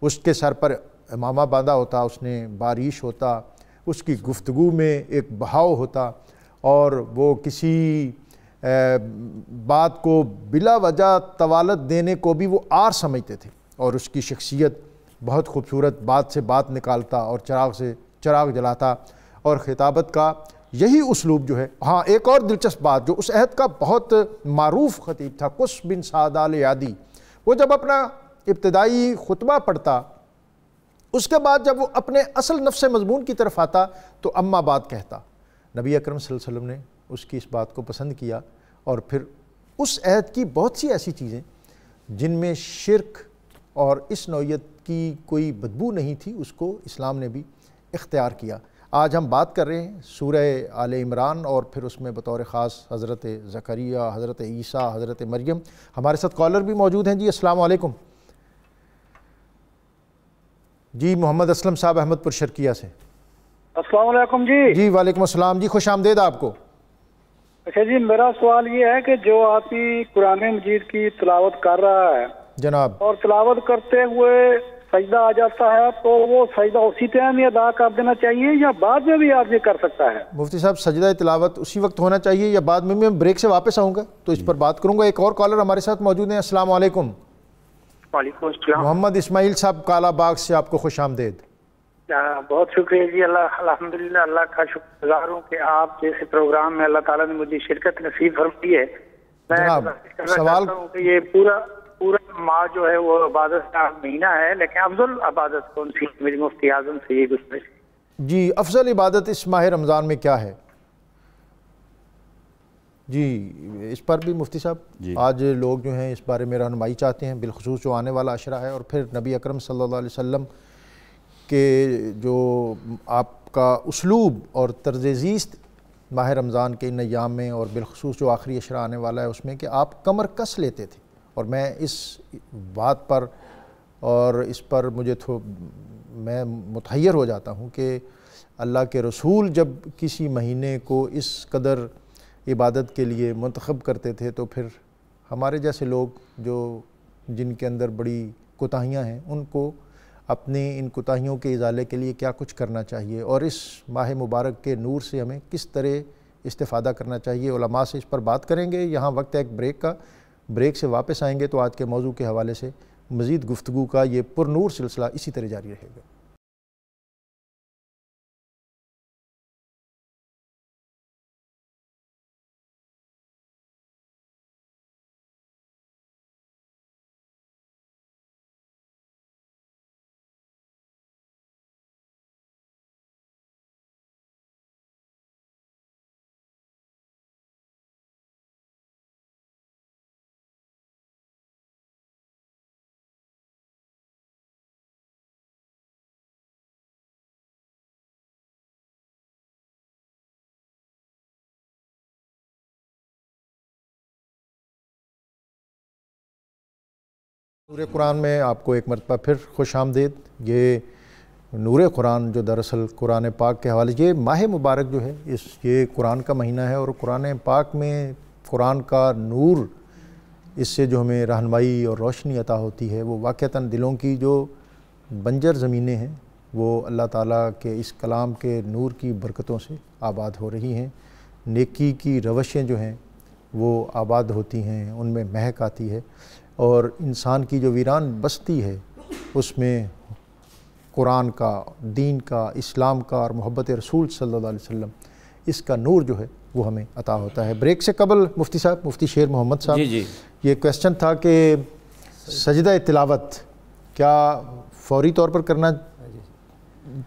Speaker 1: اس کے سر پر امامہ باندھا ہوتا, اس نے باریش ہوتا, اس کی گفتگو میں ایک بہاؤ ہوتا, اور وہ کسی بات کو بلا وجہ طوالت دینے کو بھی وہ عار سمجھتے تھے. اور اس کی شخصیت بہت خوبصورت, بات سے بات نکالتا اور چراغ سے چراغ جلاتا, اور خطابت کا یہی اسلوب جو ہے. ہاں ایک اور دلچسپ بات جو اس عہد کا بہت معروف خطیب تھا قس بن سعد آل یادی, وہ جب اپنا ابتدائی خطبہ پڑھتا اس کے بعد جب وہ اپنے اصل نفس مضمون کی طرف آتا تو اما بعد کہتا. نبی اکرم صلی اللہ علیہ وسلم نے اس کی اس بات کو پسند کیا, اور پھر اس عہد کی بہت سی ایسی چیزیں جن میں شرک اور اس نوعیت کی کوئی بدبو نہیں تھی اس کو اسلام نے بھی اختیار کیا. آج ہم بات کر رہے ہیں سورہ آل عمران اور پھر اس میں بطور خاص حضرت زکریا, حضرت عیسیٰ, حضرت مریم. ہمارے ساتھ کالر بھی موجود ہیں. جی السلام علیکم. جی محمد اسلم صاحب احمد پور شرکیہ سے.
Speaker 4: السلام علیکم. جی
Speaker 1: وعلیکم السلام. جی خوش آمدید آپ کو.
Speaker 4: اچھا جی, میرا سوال یہ ہے کہ جو آدمی قرآن مجید کی تلاوت کر رہا ہے
Speaker 1: جناب
Speaker 4: اور تلاوت کرتے ہوئے سجدہ آ جاتا ہے تو وہ سجدہ اسی ٹائم ہی ادا کر دینا چاہیے یا بعد میں بھی آدمی کر سکتا ہے؟
Speaker 1: مفتی صاحب سجدہ تلاوت اسی وقت ہونا چاہیے یا بعد میں بریک سے واپس آؤں گا تو اس پر بات کروں گا. ایک اور کالر ہمارے ساتھ موجود ہیں. السلام علیکم.
Speaker 5: وعلیکم السلام.
Speaker 1: محمد اسماعیل صاحب کالا باغ سے, آپ کو خوش آمدید.
Speaker 4: بہت شکریہ جی. الحمدللہ اللہ کا شکر گزار ہوں کہ آپ جیسے پروگرام میں اللہ تعالیٰ نے مجھے شرکت نصیب فرمائی ہے. میں
Speaker 1: جناب
Speaker 4: کرنا
Speaker 1: سوال
Speaker 4: چاہتا ہوں کہ یہ پورا ماہ جو ہے وہ عبادت کا مہینہ ہے، لیکن افضل عبادت کون سی؟ میری مفتی اعظم سے یہ گزارش.
Speaker 1: جی افضل عبادت اس ماہ رمضان میں کیا ہے؟ جی اس پر بھی مفتی صاحب آج لوگ جو ہیں اس بارے میں رہنمائی چاہتے ہیں، بالخصوص جو آنے والا عشرہ ہے، اور پھر نبی اکرم صلی اللہ علیہ وسلم کہ جو آپ کا اسلوب اور طرز زیست ماہ رمضان کے ان ایام میں، اور بالخصوص جو آخری عشرہ آنے والا ہے اس میں، کہ آپ کمر کس لیتے تھے. اور میں اس بات پر اور اس پر میں متحیر ہو جاتا ہوں کہ اللہ کے رسول جب کسی مہینے کو اس قدر عبادت کے لیے منتخب کرتے تھے تو پھر ہمارے جیسے لوگ جن کے اندر بڑی کوتاہیاں ہیں ان کو اپنی ان کوتاہیوں کے ازالے کے لیے کیا کچھ کرنا چاہیے، اور اس ماہ مبارک کے نور سے ہمیں کس طرح استفادہ کرنا چاہیے. علماء سے اس پر بات کریں گے. یہاں وقت ہے ایک بریک کا. بریک سے واپس آئیں گے تو آج کے موضوع کے حوالے سے مزید گفتگو کا یہ پر نور سلسلہ اسی طرح جاری رہے گا. نور قرآن میں آپ کو ایک مرتبہ پھر خوش آمدید. یہ نور قرآن جو دراصل قرآن پاک کے حوالے، یہ ماہ مبارک جو ہے یہ قرآن کا مہینہ ہے، اور قرآن پاک میں قرآن کا نور، اس سے جو ہمیں رہنمائی اور روشنی عطا ہوتی ہے، وہ واقعتاً دلوں کی جو بنجر زمینیں ہیں وہ اللہ تعالیٰ کے اس کلام کے نور کی برکتوں سے آباد ہو رہی ہیں. نیکی کی روشیں جو ہیں وہ آباد ہوتی ہیں، ان میں مہک آتی ہے، اور انسان کی جو ویران بستی ہے اس میں قرآن کا، دین کا، اسلام کا اور محبت رسول صلی اللہ علیہ وسلم اس کا نور جو ہے وہ ہمیں عطا ہوتا ہے. بریک سے قبل مفتی صاحب، مفتی شیر محمد صاحب، یہ کویسچن تھا کہ سجدہ تلاوت کیا فوری طور پر کرنا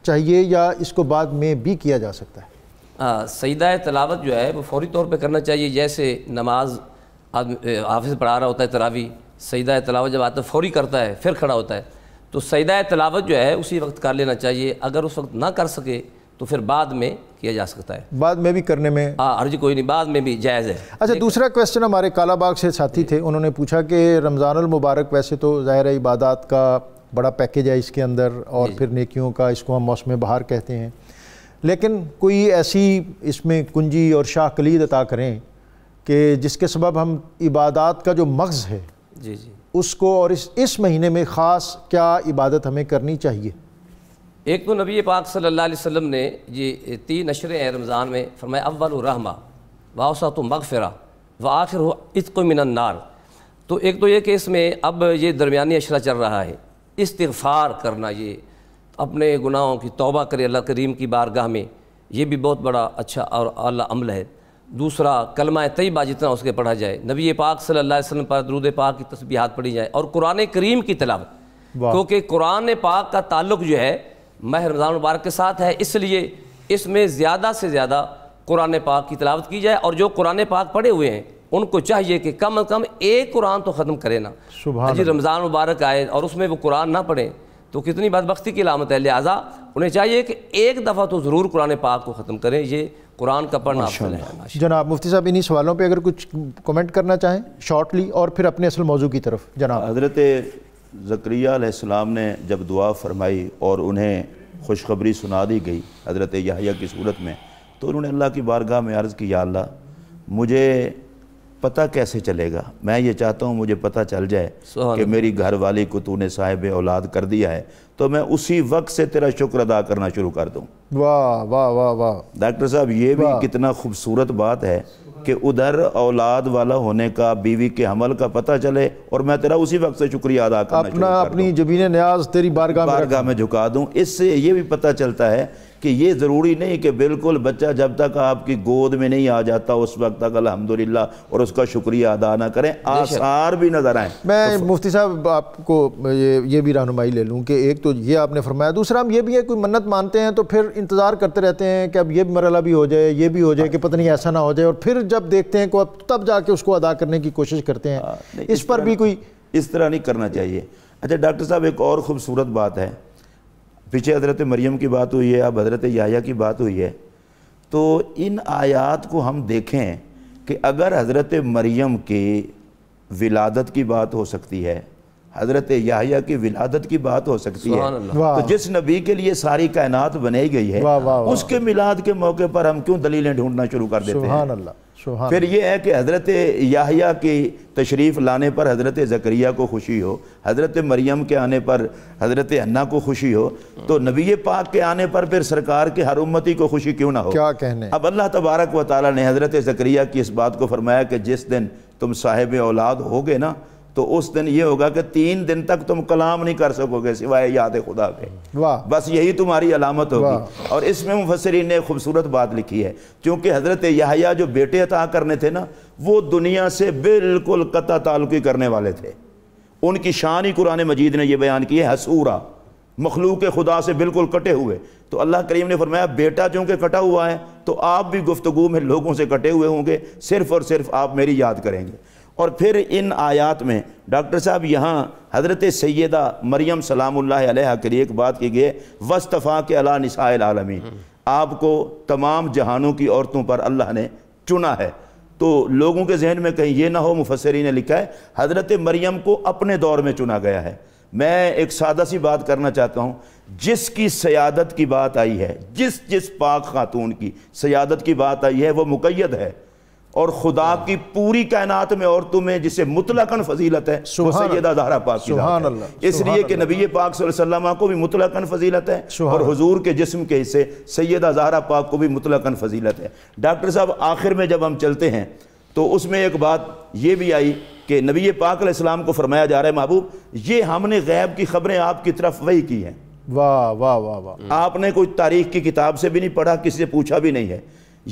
Speaker 1: چاہیے یا اس کو بعد میں بھی کیا جا سکتا ہے؟
Speaker 3: سجدہ تلاوت جو ہے وہ فوری طور پہ کرنا چاہیے. جیسے نماز حافظ پڑھا رہا ہوتا ہے تراویح، سجدہ تلاوت جب آتا ہے فوری کرتا ہے پھر کھڑا ہوتا ہے، تو سجدہ تلاوت جو ہے اسی وقت کر لینا چاہیے. اگر اس وقت نہ کر سکے تو پھر بعد میں کیا جا سکتا ہے،
Speaker 1: بعد میں بھی کرنے میں
Speaker 3: حرج کوئی نہیں، بعد میں بھی جائز ہے.
Speaker 1: اچھا دوسرا کویسچن ہمارے کالا باغ سے ساتھی تھے، انہوں نے پوچھا کہ رمضان المبارک ویسے تو ظاہر عبادات کا بڑا پیکیج ہے اس کے اندر، اور پھر نیکیوں کا، اس کو ہم موسم بہار کہتے ہیں، لیکن کوئی ایسی اس میں کنجی اور شاہ کلید عطا کریں کہ جس کے سبب ہم عبادات کا جو مغز ہے اس کو، اور اس مہینے میں خاص کیا عبادت ہمیں کرنی چاہیے؟
Speaker 3: ایک تو نبی پاک صلی اللہ علیہ وسلم نے یہ 3 عشرے ہیں رمضان میں، فرمایا اول رحمہ واوسط مغفرہ وآخر عتق من النار. تو ایک تو یہ کہ اس میں اب یہ درمیانی عشرہ چل رہا ہے، استغفار کرنا، یہ اپنے گناہوں کی توبہ کرے اللہ کریم کی بارگاہ میں، یہ بھی بہت بڑا اچھا اور اعلیٰ عمل ہے. دوسرا کلمہ طیبہ جتنا اس کے پڑھا جائے، نبی پاک صلی اللہ علیہ وسلم پر درود پاک کی تسبیحات پڑھی جائے، اور قرآن کریم کی تلاوت، کیونکہ قرآن پاک کا تعلق جو ہے ماہ رمضان مبارک کے ساتھ ہے، اس لیے اس میں زیادہ سے زیادہ قرآن پاک کی تلاوت کی جائے. اور جو قرآن پاک پڑھے ہوئے ہیں ان کو چاہیے کہ کم از کم ایک قرآن تو ختم کرے نا. جی رمضان مبارک آئے اور اس میں وہ قرآن نہ پڑھیں تو کتنی بدبختی کی علامت ہے. لہٰذا انہیں چاہیے کہ ایک دفعہ تو ضرور قرآن پاک کو ختم کریں. یہ قرآن کا پڑھنا افضل ہے.
Speaker 1: جناب مفتی صاحب انہی سوالوں پہ اگر کچھ کمنٹ کرنا چاہیں شارٹلی، اور پھر اپنے اصل موضوع کی طرف. جناب
Speaker 2: حضرت زکریا علیہ السلام نے جب دعا فرمائی اور انہیں خوشخبری سنا دی گئی حضرت یحییٰ کی صورت میں، تو انہوں نے اللہ کی بارگاہ میں عرض کی، یا اللہ مجھے پتہ کیسے چلے گا؟ میں یہ چاہتا ہوں مجھے پتہ چل جائے کہ میری گھر والی کو تو نے صاحب اولاد کر دیا ہے، تو میں اسی وقت سے تیرا شکر ادا کرنا شروع کر دوں.
Speaker 1: واہ واہ واہ واہ.
Speaker 2: ڈاکٹر صاحب یہ بھی کتنا خوبصورت بات ہے کہ ادھر اولاد والا ہونے کا، بیوی کے حمل کا پتہ چلے اور میں تیرا اسی وقت سے شکریہ ادا کرنا شروع کر دوں،
Speaker 1: اپنی جبین نیاز تیری بارگاہ
Speaker 2: میں جھکا دوں۔ اس سے یہ بھی پتہ چلتا ہے کہ یہ ضروری نہیں کہ بالکل بچہ جب تک آپ کی گود میں نہیں آ جاتا اس وقت تک الحمدللہ اور اس کا شکریہ ادا نہ کریں، آثار بھی نظر آئیں۔
Speaker 1: میں مفتی صاحب آپ کو یہ بھی رہنمائی لے لوں کہ ایک تو یہ آپ نے فرمایا، دوسرا ہم یہ بھی ہے کوئی منت مانتے ہیں تو پھر انتظار کرتے رہتے ہیں کہ اب یہ مرحلہ بھی ہو جائے، یہ بھی ہو جائے کہ پتہ نہیں ایسا نہ ہو جائے، اور پھر جب دیکھتے ہیں تب جا کے اس کو ادا کرنے کی کوشش کرتے ہیں۔ اس پر بھی کوئی
Speaker 2: اس طرح نہیں کرنا چاہیے۔ اچھا ڈاکٹر صاحب ایک اور خوبصورت بات ہے، پیچھے حضرت مریم کی بات ہوئی ہے، اب حضرت یحییٰ کی بات ہوئی ہے، تو ان آیات کو ہم دیکھیں کہ اگر حضرت مریم کی ولادت کی بات ہو سکتی ہے، حضرت یحییٰ کی ولادت کی بات ہو سکتی ہے، تو جس نبی کے لیے ساری کائنات بنائی گئی ہے اس کے میلاد کے موقع پر ہم کیوں دلیلیں ڈھونڈنا شروع کر دیتے ہیں؟
Speaker 1: سبحان اللہ۔
Speaker 2: پھر یہ ہے کہ حضرت یحییٰ کی تشریف لانے پر حضرت زکریا کو خوشی ہو، حضرت مریم کے آنے پر حضرت حنا کو خوشی ہو، تو نبی پاک کے آنے پر پھر سرکار کے ہر امتی کو خوشی کیوں نہ ہو؟
Speaker 1: کیا کہنے۔
Speaker 2: اب اللہ تبارک و تعالیٰ نے حضرت زکریا کی اس بات کو فرمایا کہ جس دن تم صاحب اولاد ہوگے نا تو اس دن یہ ہوگا کہ 3 دن تک تم کلام نہیں کر سکو گے سوائے یاد خدا کے، بس یہی تمہاری علامت ہوگی۔ اور اس میں مفسرین نے خوبصورت بات لکھی ہے، کیونکہ حضرت یحییٰ جو بیٹے عطا کرنے تھے نا وہ دنیا سے بالکل قطع تعلقی کرنے والے تھے، ان کی شان ہی قرآن مجید نے یہ بیان کی ہے، حسورا، مخلوق خدا سے بالکل کٹے ہوئے۔ تو اللہ کریم نے فرمایا بیٹا چونکہ کٹا ہوا ہے تو آپ بھی گفتگو میں لوگوں سے کٹے ہوئے ہوں گے، صرف اور صرف آپ میری یاد کریں گے۔ اور پھر ان آیات میں ڈاکٹر صاحب یہاں حضرت سیدہ مریم سلام اللہ علیہا کے لیے ایک بات کی گئی ہے، وَاسْتَفَاكِ عَلَىٰ نِسَاءِ الْعَالَمِينَ، آپ کو تمام جہانوں کی عورتوں پر اللہ نے چنا ہے۔ تو لوگوں کے ذہن میں کہیں یہ نہ ہو، مفسرین نے لکھا ہے حضرت مریم کو اپنے دور میں چنا گیا ہے۔ میں ایک سادہ سی بات کرنا چاہتا ہوں، جس کی سیادت کی بات آئی ہے، جس پاک خاتون کی سیادت کی بات آئی ہے وہ مقید ہے، اور خدا کی پوری کائنات میں عورتوں میں جسے مطلقاً فضیلت ہے وہ سیدہ زہرا پاک کی ذات ہے، اس لیے کہ نبی پاک صلی اللہ علیہ وسلم کو بھی مطلقاً فضیلت ہے اور حضور کے جسم کے حصے سیدہ زہرا پاک کو بھی مطلقاً فضیلت ہے۔ ڈاکٹر صاحب آخر میں جب ہم چلتے ہیں تو اس میں ایک بات یہ بھی آئی کہ نبی پاک علیہ السلام کو فرمایا جا رہا ہے محبوب یہ ہم نے غیب کی خبریں آپ کی طرف وحی کی ہیں۔
Speaker 1: واہ واہ واہ واہ،
Speaker 2: آپ نے کوئی تاریخ کی کتاب سے بھی نہیں پڑھا، کسی سے پوچھا بھی نہیں ہے۔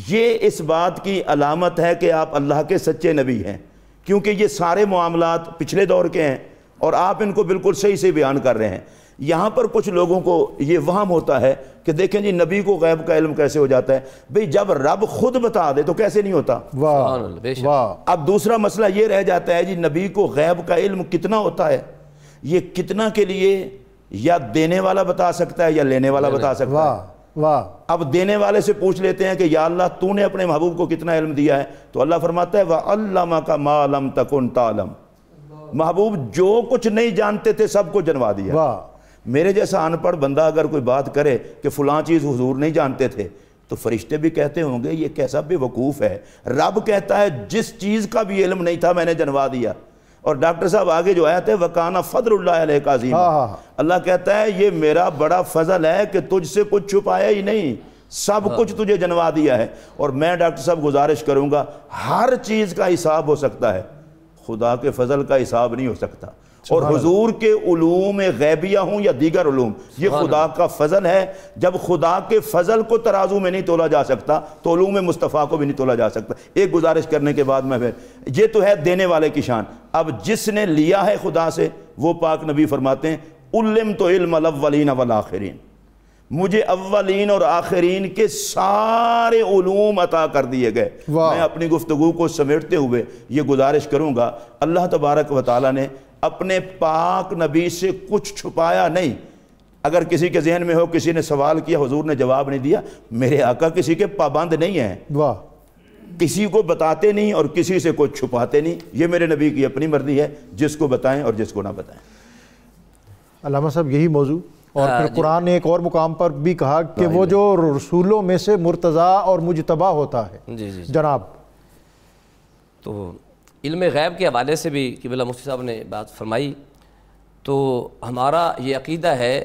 Speaker 2: یہ اس بات کی علامت ہے کہ آپ اللہ کے سچے نبی ہیں، کیونکہ یہ سارے معاملات پچھلے دور کے ہیں اور آپ ان کو بالکل صحیح سے بیان کر رہے ہیں۔ یہاں پر کچھ لوگوں کو یہ وہم ہوتا ہے کہ دیکھیں جی نبی کو غیب کا علم کیسے ہو جاتا ہے؟ بھئی جب رب خود بتا دے تو کیسے نہیں ہوتا؟
Speaker 1: واہ۔
Speaker 2: اب دوسرا مسئلہ یہ رہ جاتا ہے جی نبی کو غیب کا علم کتنا ہوتا ہے؟ یہ کتنا کے لیے یا دینے والا بتا سکتا ہے یا لینے والا بتا سکتا ہے؟
Speaker 1: واہ۔
Speaker 2: اب دینے والے سے پوچھ لیتے ہیں کہ یا اللہ تو نے اپنے محبوب کو کتنا علم دیا ہے؟ تو اللہ فرماتا ہے وَعَلَّمَكَ مَا لَمْ تَكُنْ تَعْلَمْ، محبوب جو کچھ نہیں جانتے تھے سب کو جنوا دیا۔ میرے جیسا ان پڑھ بندہ اگر کوئی بات کرے کہ فلاں چیز حضور نہیں جانتے تھے تو فرشتے بھی کہتے ہوں گے یہ کیسا بے وقوف ہے۔ رب کہتا ہے جس چیز کا بھی علم نہیں تھا میں نے جنوا دیا۔ اور ڈاکٹر صاحب آگے جو آیت ہے وَكَانَ فَضْلُ اللَّهِ عَلَيْكَ عَظِيمًا، اللہ کہتا ہے یہ میرا بڑا فضل ہے کہ تجھ سے کچھ چھپایا ہی نہیں، سب کچھ تجھے جنوا دیا ہے۔ اور میں ڈاکٹر صاحب گزارش کروں گا ہر چیز کا حساب ہو سکتا ہے، خدا کے فضل کا حساب نہیں ہو سکتا۔ اور حضور کے علوم غیبیہ ہوں یا دیگر علوم یہ خدا کا فضل ہے۔ جب خدا کے فضل کو ترازو میں نہیں تولا جا سکتا تو علوم مصطفیٰ کو بھی نہیں تولا جا سکتا۔ ایک گزارش کرنے کے بعد میں پھر یہ تو ہے دینے والے کی شان۔ اب جس نے لیا ہے خدا سے وہ پاک نبی فرماتے ہیں علمت علم الاولین والآخرین، مجھے اولین اور آخرین کے سارے علوم عطا کر دیے گئے۔ میں اپنی گفتگو کو سمیٹتے ہوئے یہ گزارش کروں گا اللہ تبارک و تعالیٰ نے اپنے پاک نبی سے کچھ چھپایا نہیں۔ اگر کسی کے ذہن میں ہو کسی نے سوال کیا حضور نے جواب نہیں دیا، میرے آقا کسی کے پابند نہیں ہیں، کسی کو بتاتے نہیں اور کسی سے کچھ چھپاتے نہیں۔ یہ میرے نبی کی اپنی مرضی ہے، جس کو بتائیں اور جس کو نہ بتائیں۔
Speaker 1: علامہ صاحب یہی موضوع، اور پھر قرآن نے ایک اور مقام پر بھی کہا کہ وہ جو رسولوں میں سے مرتضیٰ اور مجتبیٰ ہوتا ہے۔ جناب
Speaker 3: تو علم غیب کے حوالے سے بھی قبلہ مفتی صاحب نے بات فرمائی، تو ہمارا یہ عقیدہ ہے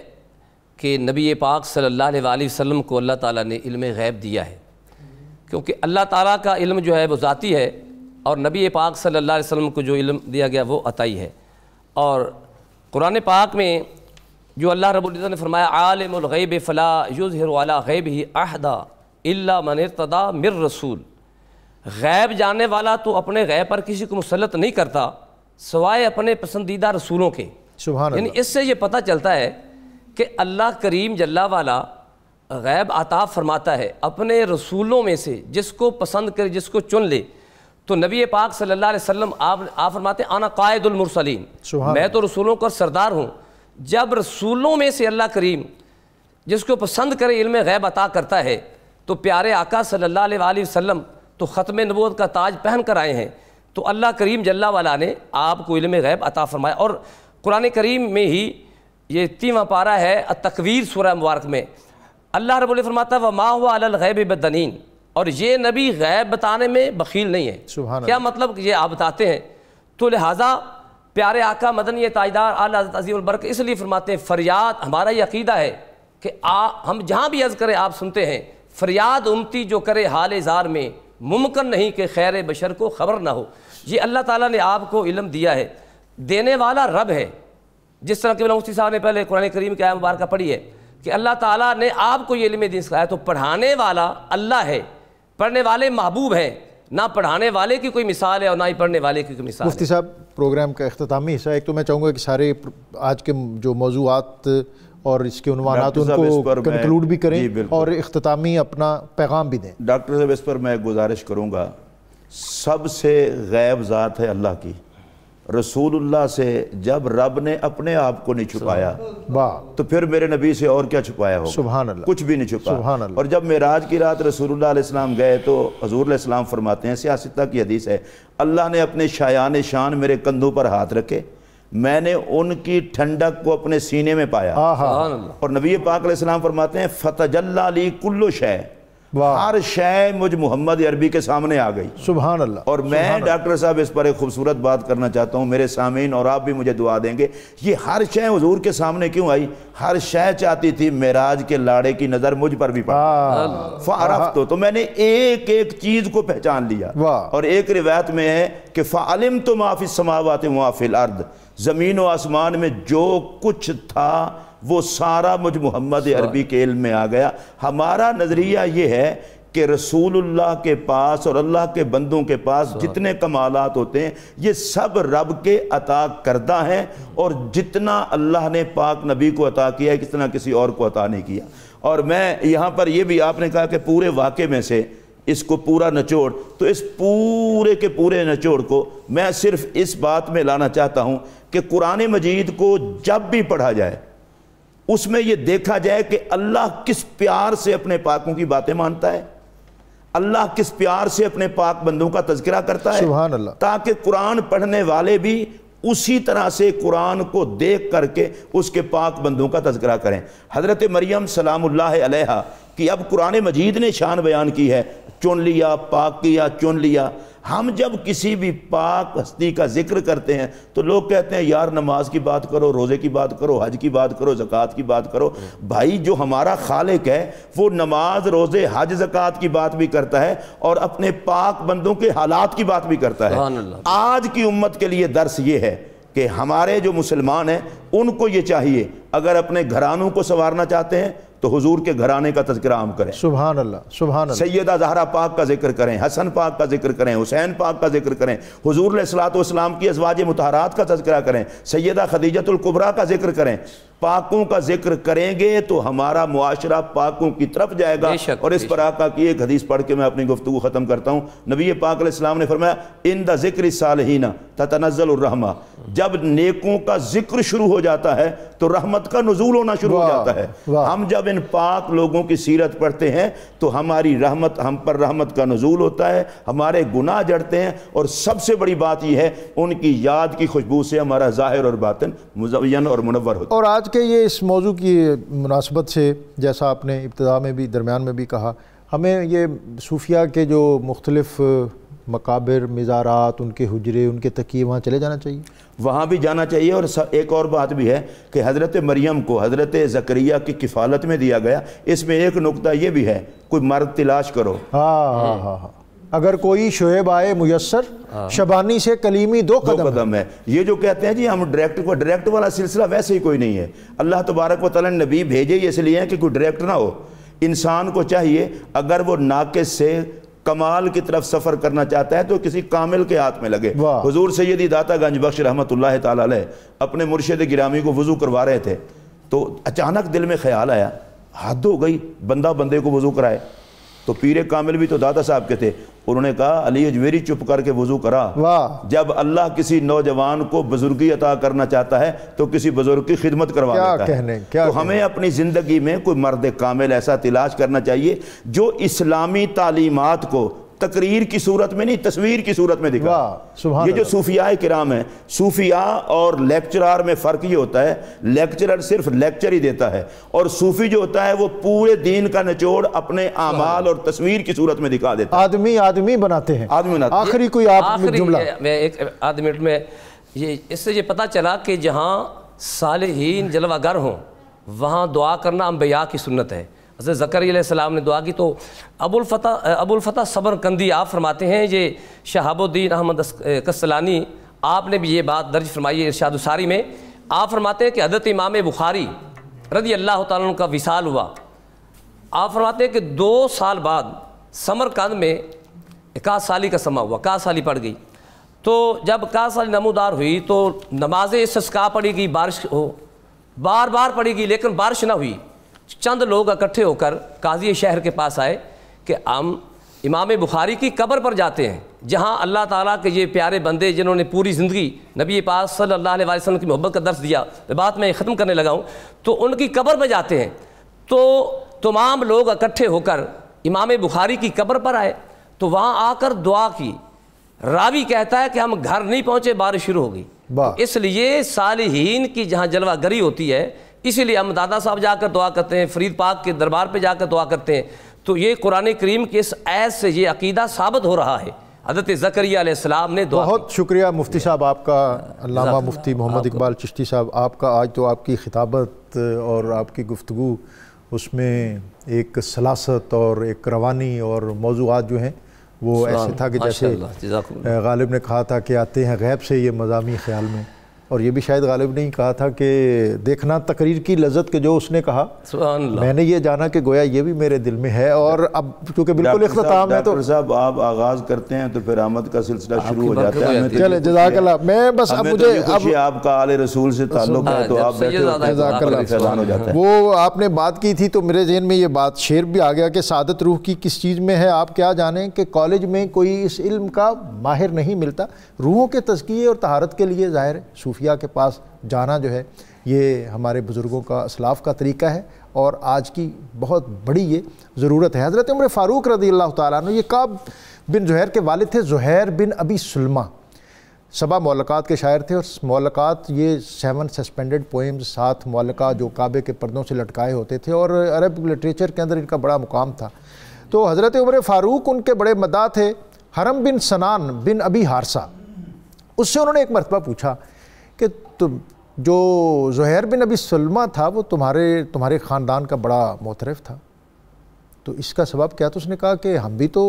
Speaker 3: کہ نبی پاک صلی اللہ علیہ وسلم کو اللہ تعالیٰ نے علم غیب دیا ہے، کیونکہ اللہ تعالیٰ کا علم جو ہے وہ ذاتی ہے، اور نبی پاک صلی اللہ علیہ وسلم کو جو علم دیا گیا وہ عطائی ہے۔ اور قرآن پاک میں جو اللہ رب العزت نے فرمایا عالم الغیب فلا یظہر علی غیبہ احدا الا من ارتضی من رسول، غیب جاننے والا تو اپنے غیب پر کسی کو مسلط نہیں کرتا سوائے اپنے پسندیدہ رسولوں کے۔
Speaker 1: سبحان
Speaker 3: یعنی
Speaker 1: اللہ۔
Speaker 3: اس سے یہ پتہ چلتا ہے کہ اللہ کریم جل والا غیب عطا فرماتا ہے اپنے رسولوں میں سے جس کو پسند کرے، جس کو چن لے۔ تو نبی پاک صلی اللہ علیہ وسلم آپ فرماتے ہیں انا قائد المرسلین، میں تو رسولوں کا سردار ہوں۔ جب رسولوں میں سے اللہ کریم جس کو پسند کرے علم غیب عطا کرتا ہے، تو پیارے آقا صلی اللہ علیہ وآلہ وسلم تو ختم نبوت کا تاج پہن کر آئے ہیں، تو اللہ کریم جل والا نے آپ کو علم غیب عطا فرمایا۔ اور قرآن کریم میں ہی یہ 30واں پارہ ہے التکویر سورہ مبارک میں اللہ رب العزت فرماتا ہے وما هو علی الغیب بدنین، اور یہ نبی غیب بتانے میں بخیل نہیں ہے۔
Speaker 1: سبحان
Speaker 3: کیا مطلب کہ یہ آپ بتاتے ہیں؟ تو لہٰذا پیارے آقا مدنی تاجدار اعلی حضرت عظیم البرکت اس لیے فرماتے ہیں فریاد، ہمارا یہ عقیدہ ہے کہ ہم جہاں بھی عرض کریں آپ سنتے ہیں، فریاد امتی جو کرے حال زار میں، ممکن نہیں کہ خیر بشر کو خبر نہ ہو۔ یہ اللہ تعالیٰ نے آپ کو علم دیا ہے، دینے والا رب ہے۔ جس طرح کہ مفتی صاحب نے پہلے قرآن کریم کی آیت مبارکہ پڑھی ہے کہ اللہ تعالیٰ نے آپ کو یہ علم دین سکھایا، تو پڑھانے والا اللہ ہے، پڑھنے والے محبوب ہیں، نہ پڑھانے والے کی کوئی مثال ہے اور نہ ہی پڑھنے والے کی کوئی مثال ہے۔
Speaker 1: مفتی صاحب پروگرام کا اختتامی حصہ، ایک تو میں چاہوں گا کہ سارے آج کے جو موضوعات اور اس کے عنوانات ان کو کنکلوڈ بھی کریں اور اختتامی اپنا پیغام بھی دیں۔
Speaker 2: ڈاکٹر صاحب اس پر میں گزارش کروں گا، سب سے غیب ذات ہے اللہ کی، رسول اللہ سے جب رب نے اپنے آپ کو نہیں چھپایا تو پھر میرے نبی سے اور کیا چھپایا ہوگا؟
Speaker 1: سبحان اللہ،
Speaker 2: کچھ بھی نہیں چھپا۔
Speaker 1: سبحان اللہ۔
Speaker 2: اور جب معراج کی رات رسول اللہ علیہ السلام گئے تو حضور علیہ السلام فرماتے ہیں، سیاستہ کی حدیث ہے، اللہ نے اپنے شایان شان میرے کندھوں پر ہاتھ رکھے، میں نے ان کی ٹھنڈک کو اپنے سینے میں پایا۔ اور نبی پاک علیہ السلام فرماتے ہیں فتجلی لی کل شے، ہر شے مجھ محمد عربی کے سامنے آ گئی۔
Speaker 1: سبحان اللہ۔
Speaker 2: اور میں ڈاکٹر صاحب اس پر ایک خوبصورت بات کرنا چاہتا ہوں، میرے سامعین اور آپ بھی مجھے دعا دیں گے، یہ ہر شے حضور کے سامنے کیوں آئی؟ ہر شے چاہتی تھی معراج کے لاڑے کی نظر مجھ پر بھی پڑی، فعرفت، تو میں نے ایک ایک چیز کو پہچان لیا۔ اور ایک روایت میں ہے کہ فعلمت ما فی السماوات وما فی الارض، زمین و آسمان میں جو کچھ تھا وہ سارا مجھ محمد عربی کے علم میں آ گیا۔ ہمارا نظریہ یہ ہے کہ رسول اللہ کے پاس اور اللہ کے بندوں کے پاس جتنے کمالات ہوتے ہیں یہ سب رب کے عطا کردہ ہیں، اور جتنا اللہ نے پاک نبی کو عطا کیا ہے کتنا کسی اور کو عطا نہیں کیا۔ اور میں یہاں پر یہ بھی، آپ نے کہا کہ پورے واقعے میں سے اس کو پورا نچوڑ، تو اس پورے کے پورے نچوڑ کو میں صرف اس بات میں لانا چاہتا ہوں کہ قرآن مجید کو جب بھی پڑھا جائے اس میں یہ دیکھا جائے کہ اللہ کس پیار سے اپنے پاکوں کی باتیں مانتا ہے، اللہ کس پیار سے اپنے پاک بندوں کا تذکرہ کرتا ہے،
Speaker 1: سبحان اللہ،
Speaker 2: تاکہ قرآن پڑھنے والے بھی اسی طرح سے قرآن کو دیکھ کر کے اس کے پاک بندوں کا تذکرہ کریں۔ حضرت مریم سلام اللہ علیہا کی اب قرآن مجید نے شان بیان کی ہے، چن لیا، پاک کیا، چن لیا۔ ہم جب کسی بھی پاک ہستی کا ذکر کرتے ہیں تو لوگ کہتے ہیں یار نماز کی بات کرو، روزے کی بات کرو، حج کی بات کرو، زکوٰۃ کی بات کرو۔ بھائی جو ہمارا خالق ہے وہ نماز، روزے، حج، زکوٰۃ کی بات بھی کرتا ہے اور اپنے پاک بندوں کے حالات کی بات بھی کرتا ہے۔ آج کی امت کے لیے درس یہ ہے کہ ہمارے جو مسلمان ہیں ان کو یہ چاہیے، اگر اپنے گھرانوں کو سنوارنا چاہتے ہیں تو حضور کے گھرانے کا تذکرہ عام کریں،
Speaker 1: سبحان اللہ، سبحان اللہ،
Speaker 2: سیدہ زہرا پاک کا ذکر کریں، حسن پاک کا ذکر کریں، حسین پاک کا ذکر کریں، حضور علیہ الصلوۃ کی ازواج مطہرات کا تذکرہ کریں، سیدہ خدیجۃ الکبریٰ کا ذکر کریں۔ پاکوں کا ذکر کریں گے تو ہمارا معاشرہ پاکوں کی طرف جائے گا۔ اور اس پر آقا کی ایک حدیث پڑھ کے میں اپنی گفتگو ختم کرتا ہوں۔ نبی پاک علیہ السلام نے فرمایا عند ذکر الصالحین تتنزل الرحمہ، جب نیکوں کا ذکر شروع ہو جاتا ہے تو رحمت کا نزول ہونا شروع ہو جاتا ہے۔ ہم جب ان پاک لوگوں کی سیرت پڑھتے ہیں تو ہماری رحمت، ہم پر رحمت کا نزول ہوتا ہے، ہمارے گناہ جڑتے ہیں، اور سب سے بڑی بات یہ ہے ان کی یاد کی خوشبو سے ہمارا ظاہر اور باطن مزین اور منور ہوتا ہے۔
Speaker 1: اور آج کے یہ اس موضوع کی مناسبت سے جیسا آپ نے ابتدا میں بھی درمیان میں بھی کہا، ہمیں یہ صوفیہ کے جو مختلف مقابر، مزارات، ان کے حجرے، ان کے تکیے، وہاں چلے جانا چاہیے؟
Speaker 2: وہاں بھی جانا چاہیے۔ اور ایک اور بات بھی ہے کہ حضرت مریم کو حضرت زکریا کی کفالت میں دیا گیا۔ اس میں ایک نقطہ یہ بھی ہے، کوئی مرد تلاش کرو۔
Speaker 1: ہاں، اگر کوئی شعیب آئے میسر، شبانی سے کلیمی 2 قدم
Speaker 2: ہے۔ یہ جو کہتے ہیں جی ہم ڈائریکٹ والا سلسلہ ویسے ہی کوئی نہیں ہے۔ اللہ تبارک و تعالیٰ نے نبی بھیجے ہی اس لیے ہیں کہ کوئی ڈائریکٹ نہ ہو۔ انسان کو چاہیے اگر وہ ناقص سے کمال کی طرف سفر کرنا چاہتا ہے تو کسی کامل کے ہاتھ میں لگے۔ حضور سیدی داتا گنج بخش رحمۃ اللہ تعالیٰ علیہ اپنے مرشد گرامی کو وضو کروا رہے تھے، تو اچانک دل میں خیال آیا حد ہو گئی، بندہ بندے کو وضو کرائے۔ تو پیر کامل بھی تو داتا صاحب کے تھے، انہوں نے کہا علی اجویری چپ کر کے وضو کرا۔ جب اللہ کسی نوجوان کو بزرگی عطا کرنا چاہتا ہے تو کسی بزرگ کی خدمت کروا دیتا ہے۔ تو ہمیں اپنی زندگی میں کوئی مرد کامل ایسا تلاش کرنا چاہیے جو اسلامی تعلیمات کو تقریر کی صورت میں نہیں، تصویر کی صورت میں دکھا۔ یہ جو صوفیاء کرام ہیں، صوفیاء اور لیکچرار میں فرق یہ ہوتا ہے، لیکچرر صرف لیکچر ہی دیتا ہے، اور صوفی جو ہوتا ہے وہ پورے دین کا نچوڑ اپنے اعمال اور تصویر کی صورت میں دکھا دیتا ہے۔
Speaker 1: آدمی بناتے ہیں۔ آخری کوئی آپ جملہ
Speaker 3: میں ایک آدھ منٹ میں، اس سے یہ پتہ چلا کہ جہاں صالحین جلوہ گر ہوں وہاں دعا کرنا انبیاء کی سنت ہے۔ حضرت زکریا علیہ السلام نے دعا کی تو ابو الفتح صبر کندی آپ فرماتے ہیں، یہ شہاب الدین احمد کسلانی آپ نے بھی یہ بات درج فرمائی ہے ارشاد الساری میں۔ آپ فرماتے ہیں کہ حضرت امام بخاری رضی اللہ تعالیٰ عنہ کا وصال ہوا۔ آپ فرماتے ہیں کہ 2 سال بعد سمرقند میں 1 سالی کا سما ہوا، 1 سالی پڑ گئی۔ تو جب 1 سالی نمودار ہوئی تو نماز استسقاء پڑھی گئی، بارش ہو، بار بار پڑھی گئی لیکن بارش نہ ہوئی۔ چند لوگ اکٹھے ہو کر قاضی شہر کے پاس آئے کہ ہم امام بخاری کی قبر پر جاتے ہیں جہاں اللہ تعالیٰ کے یہ پیارے بندے جنہوں نے پوری زندگی نبی پاک صلی اللہ علیہ وسلم کی محبت کا درس دیا، بات میں ختم کرنے لگا ہوں، تو ان کی قبر میں جاتے ہیں۔ تو تمام لوگ اکٹھے ہو کر امام بخاری کی قبر پر آئے تو وہاں آ کر دعا کی۔ راوی کہتا ہے کہ ہم گھر نہیں پہنچے، بارش شروع ہو گئی۔ اس لیے صالحین کی جہاں جلوہ گری ہوتی ہے، اسی لیے ہم دادا صاحب جا کر دعا کرتے ہیں، فرید پاک کے دربار پہ جا کر دعا کرتے ہیں۔ تو یہ قرآن کریم کے اس آیت سے یہ عقیدہ ثابت ہو رہا ہے۔ حضرت زکریا علیہ السلام نے دعا
Speaker 1: بہت شکریہ مفتی صاحب آپ کا، علامہ مفتی محمد اقبال چشتی صاحب آپ کا۔ آج تو آپ کی خطابت اور آپ کی گفتگو، اس میں ایک سلاست اور ایک روانی اور موضوعات جو ہیں وہ ایسے تھا کہ جیسے غالب نے کہا تھا کہ آتے ہیں غیب سے یہ مضامین خیال میں، اور یہ بھی شاید غالب نے ہی کہا تھا کہ دیکھنا تقریر کی لذت کے جو اس نے کہا، میں نے یہ جانا کہ گویا یہ بھی میرے دل میں ہے۔ اور اب چونکہ بالکل اختتام ہے تو
Speaker 2: ڈاکٹر صاحب آپ آغاز کرتے ہیں تو پھر آمد کا سلسلہ شروع ہو جاتا ہے۔
Speaker 1: چلے جزاک اللہ۔ میں بس اب مجھے
Speaker 2: اب آپ کا آل رسول سے تعلق ہے تو آپ فیضان ہو جاتا ہے۔
Speaker 1: وہ آپ نے بات کی تھی تو میرے ذہن میں یہ بات شعر بھی آ گیا کہ سعادت روح کی کس چیز میں ہے آپ کیا جانیں، کہ کالج میں کوئی اس علم کا ماہر نہیں ملتا۔ روحوں کے تزکیے اور طہارت کے لیے ظاہر ہے صوفیاء کے پاس جانا جو ہے یہ ہمارے بزرگوں کا اسلاف کا طریقہ ہے، اور آج کی بہت بڑی یہ ضرورت ہے۔ حضرت عمر فاروق رضی اللہ تعالیٰ عنہ یہ کعب بن زہیر کے والد تھے، زہیر بن ابی سلمہ، 7 معلقات کے شاعر تھے، اور معلقات یہ 7 سسپینڈڈ پوئمز، 7 معلقات جو کعبے کے پردوں سے لٹکائے ہوتے تھے، اور عرب لٹریچر کے اندر ان کا بڑا مقام تھا۔ تو حضرت عمر فاروق ان کے بڑے مداح تھے۔ حرم بن سنان بن ابی حارثہ، اس سے انہوں نے ایک مرتبہ پوچھا کہ جو زہیر بن ابی سلمہ تھا وہ تمہارے خاندان کا بڑا معترف تھا، تو اس کا سبب کیا؟ تو اس نے کہا کہ ہم بھی تو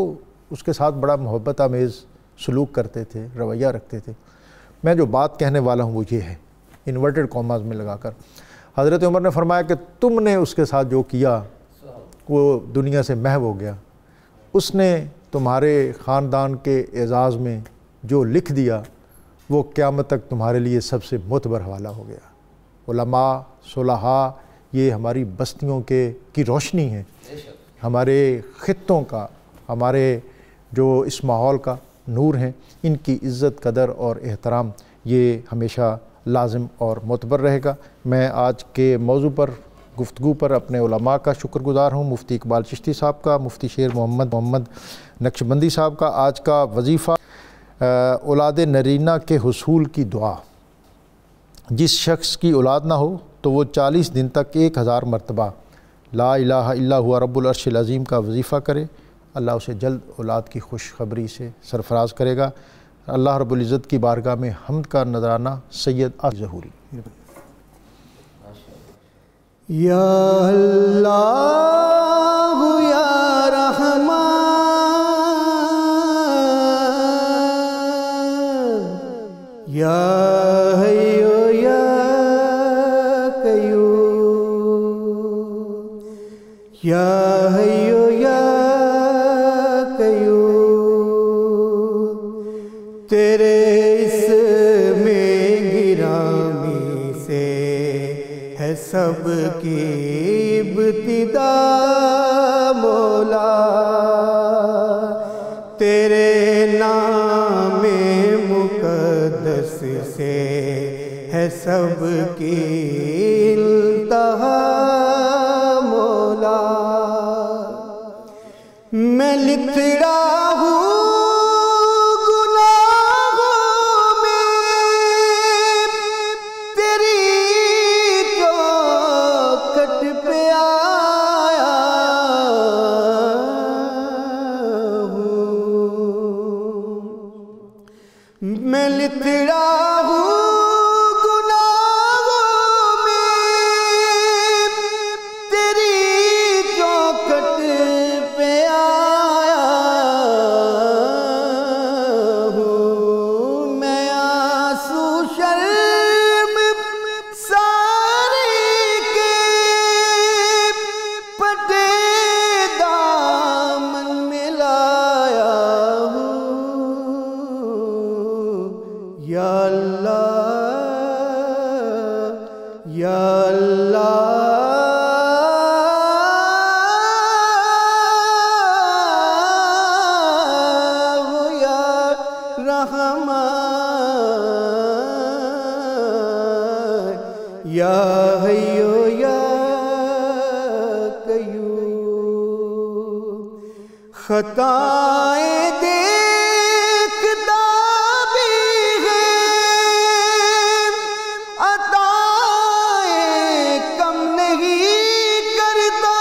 Speaker 1: اس کے ساتھ بڑا محبت آمیز سلوک کرتے تھے، رویہ رکھتے تھے۔ میں جو بات کہنے والا ہوں وہ یہ ہے، انورٹڈ کاماز میں لگا کر، حضرت عمر نے فرمایا کہ تم نے اس کے ساتھ جو کیا وہ دنیا سے محو ہو گیا، اس نے تمہارے خاندان کے اعزاز میں جو لکھ دیا وہ قیامت تک تمہارے لیے سب سے معتبر حوالہ ہو گیا۔ علماء، صلحاء یہ ہماری بستیوں کی روشنی ہے، ہمارے خطوں کا، ہمارے جو اس ماحول کا نور ہیں، ان کی عزت قدر اور احترام یہ ہمیشہ لازم اور معتبر رہے گا۔ میں آج کے موضوع پر گفتگو پر اپنے علماء کا شکر گزار ہوں، مفتی اقبال چشتی صاحب کا، مفتی شیر محمد نقشبندی صاحب کا۔ آج کا وظیفہ اولاد نرینہ کے حصول کی دعا۔ جس شخص کی اولاد نہ ہو تو وہ 40 دن تک 1000 مرتبہ لا الہ الا ہوا رب العرش العظیم کا وظیفہ کرے۔ اللہ اسے جلد اولاد کی خوشخبری سے سرفراز کرے گا۔ اللہ رب العزت کی بارگاہ میں حمد کا نذرانہ سید ظہوری۔
Speaker 5: یا اللہ یا رحمان یا حی یا قیوم یا حی یا قیوم، تیرے اسم گرامی سے ہے سب کی ابتدا مولا، تیرے نام مقدس سے ہے سب کی انتہا مولا۔ میں لتڑا ہوں گناہوں میں، تیری چوکھٹ پہ آیا ہوں، میں لتڑا ہوں گناہوں میں، تیری چوکھٹ پہ آیا ہوں، میں آنسو شرم سارے کے پٹے دامن میں لایا ہوں۔ یا اللہ یا اللہ یا رحمان یا حی یا قیوم، خطائیں دیکھتا بھی ہے، عطائیں کم نہیں کرتا،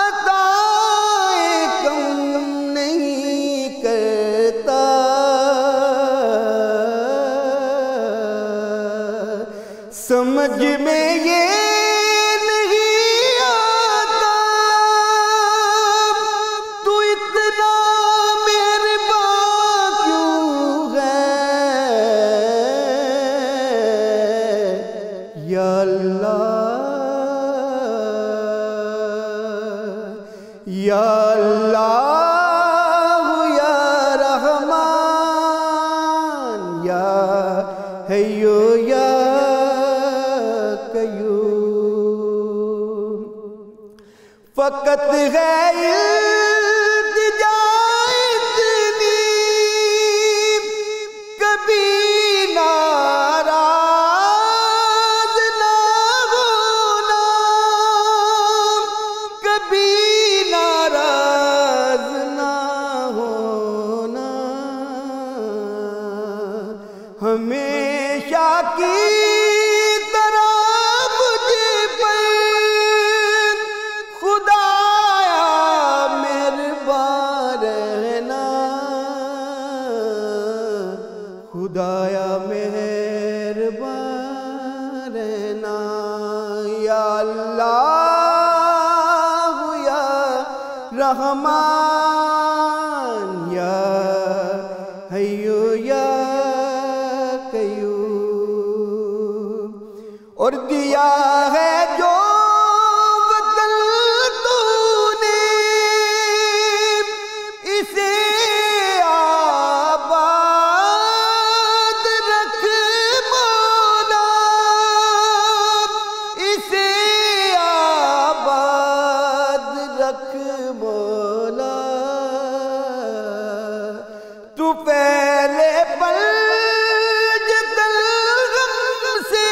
Speaker 5: عطائیں کم نہیں کرتا، سمجھ میں یہ نہیں آتا تو اتنا مہربان کیوں ہے۔ یا اللہ یا اللہ یا رحمان یا حی یا قیوم، فقط ہے التجا اتنی، کبھی ناراض نہ ہونا، کبھی ناراض نہ ہونا، ہمیشہ کی طرح مجھ پر خدایا مہربان رہنا، خدایا مہربان رہنا۔ یا اللہ یا رحمان یا حی یا قیوم، اور دیا ہے جو وطن تو نے، اسے آباد رکھ مولا، اسے آباد رکھ مولا، تو پہلے پلج تلغم سے،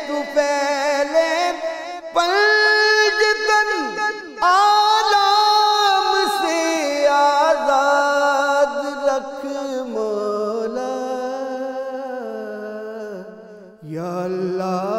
Speaker 5: تو پہلے پلج تن آلام سے آزاد رکھ مولا۔ یا اللہ